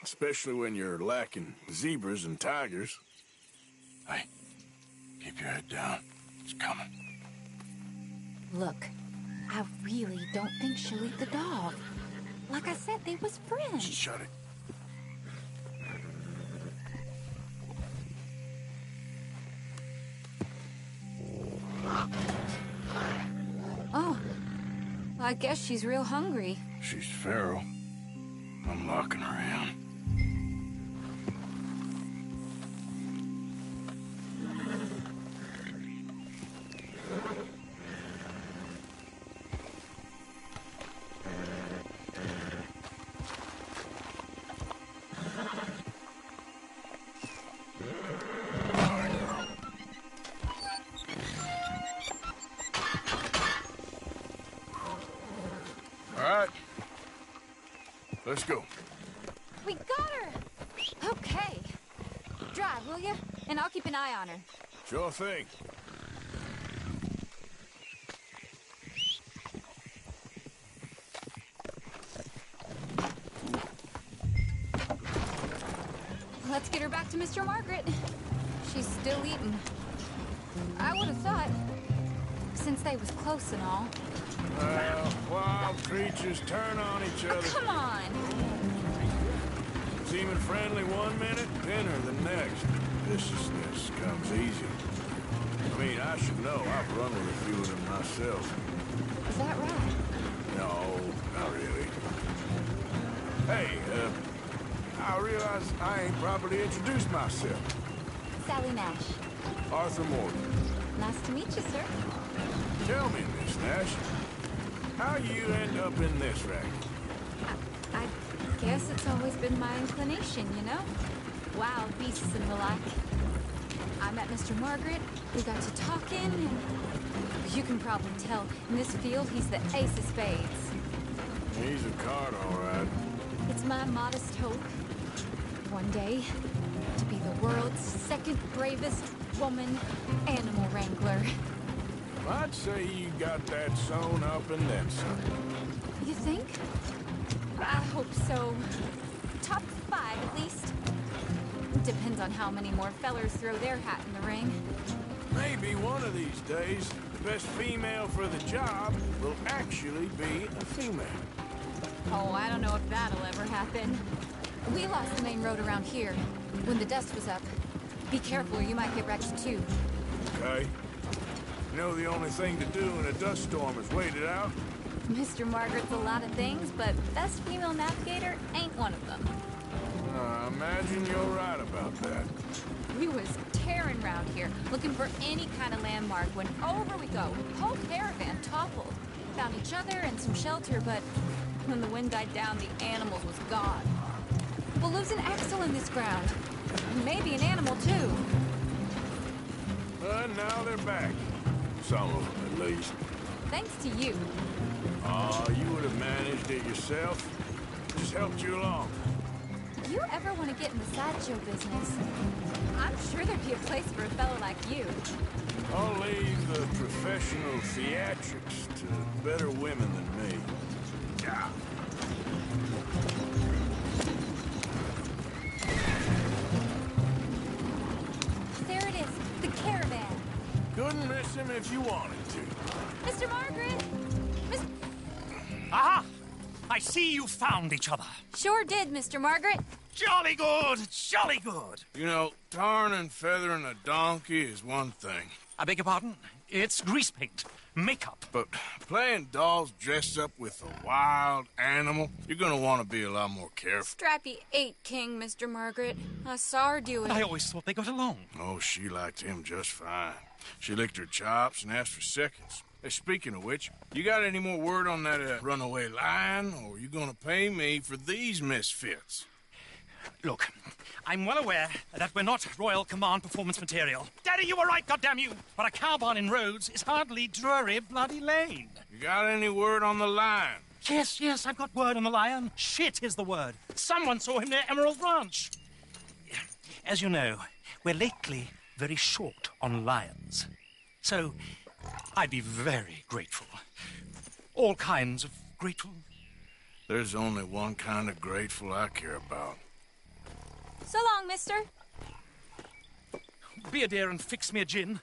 Especially when you're lacking zebras and tigers. Hey, keep your head down. It's coming. Look, I really don't think she'll eat the dog. Like I said, they was friends. Shut it. Oh, I guess she's real hungry. She's feral. I'm locking her in. Let's go. We got her! Okay. Drive, will you? And I'll keep an eye on her. Sure thing. Let's get her back to Mr. Margaret. She's still eating. I would have thought, since they was close and all. Well, wild creatures turn on each other. Come on! Seeming friendly one minute, dinner the next. Viciousness comes easy. I mean, I should know. I've run with a few of them myself. Is that right? No, not really. Hey, I realize I ain't properly introduced myself. Sally Nash. Arthur Morgan. Nice to meet you, sir. Tell me, Miss Nash, how you end up in this racket? I guess it's always been my inclination, you know? Wild beasts and the like. I met Mr. Margaret, we got to talking, and you can probably tell, in this field, he's the ace of spades. He's a card, all right. It's my modest hope, one day, to be the world's second bravest woman animal wrangler. I'd say you got that sewn up and then some. You think? I hope so. Top 5, at least. Depends on how many more fellers throw their hat in the ring. Maybe one of these days, the best female for the job will actually be a female. Oh, I don't know if that'll ever happen. We lost the main road around here when the dust was up. Be careful or you might get wrecked too. Okay. You know the only thing to do in a dust storm is wait it out? Mr. Margaret's a lot of things, but best female navigator ain't one of them. I imagine you're right about that. We was tearing round here, looking for any kind of landmark when over we go. Whole caravan toppled. Found each other and some shelter, but when the wind died down, the animals was gone. We'll lose an axle in this ground. Maybe an animal, too. And now they're back. Some of them, at least. Thanks to you. You would have managed it yourself. Just helped you along. If you ever want to get in the sideshow business, I'm sure there'd be a place for a fellow like you. I'll leave the professional theatrics to better women than me. Yeah. There it is, the caravan. Couldn't miss him if you wanted to. Mr. Margaret! Aha! I see you found each other. Sure did, Mr. Margaret. Jolly good, jolly good. You know, tarring and feathering a donkey is one thing. I beg your pardon? It's grease paint, makeup. But playing dolls dressed up with a wild animal, you're gonna want to be a lot more careful. Strappy ate King, Mr. Margaret. I saw her do it. I always thought they got along. Oh, she liked him just fine. She licked her chops and asked for seconds. Hey, speaking of which, you got any more word on that runaway lion, or are you gonna pay me for these misfits? Look, I'm well aware that we're not Royal Command performance material. Daddy, you were right, goddamn you! But a cow barn in Rhodes is hardly Drury Bloody Lane. You got any word on the lion? Yes, I've got word on the lion. Shit is the word. Someone saw him near Emerald Ranch. As you know, we're lately very short on lions. So, I'd be very grateful. All kinds of grateful. There's only one kind of grateful I care about. So long, mister. Be a dear and fix me a gin.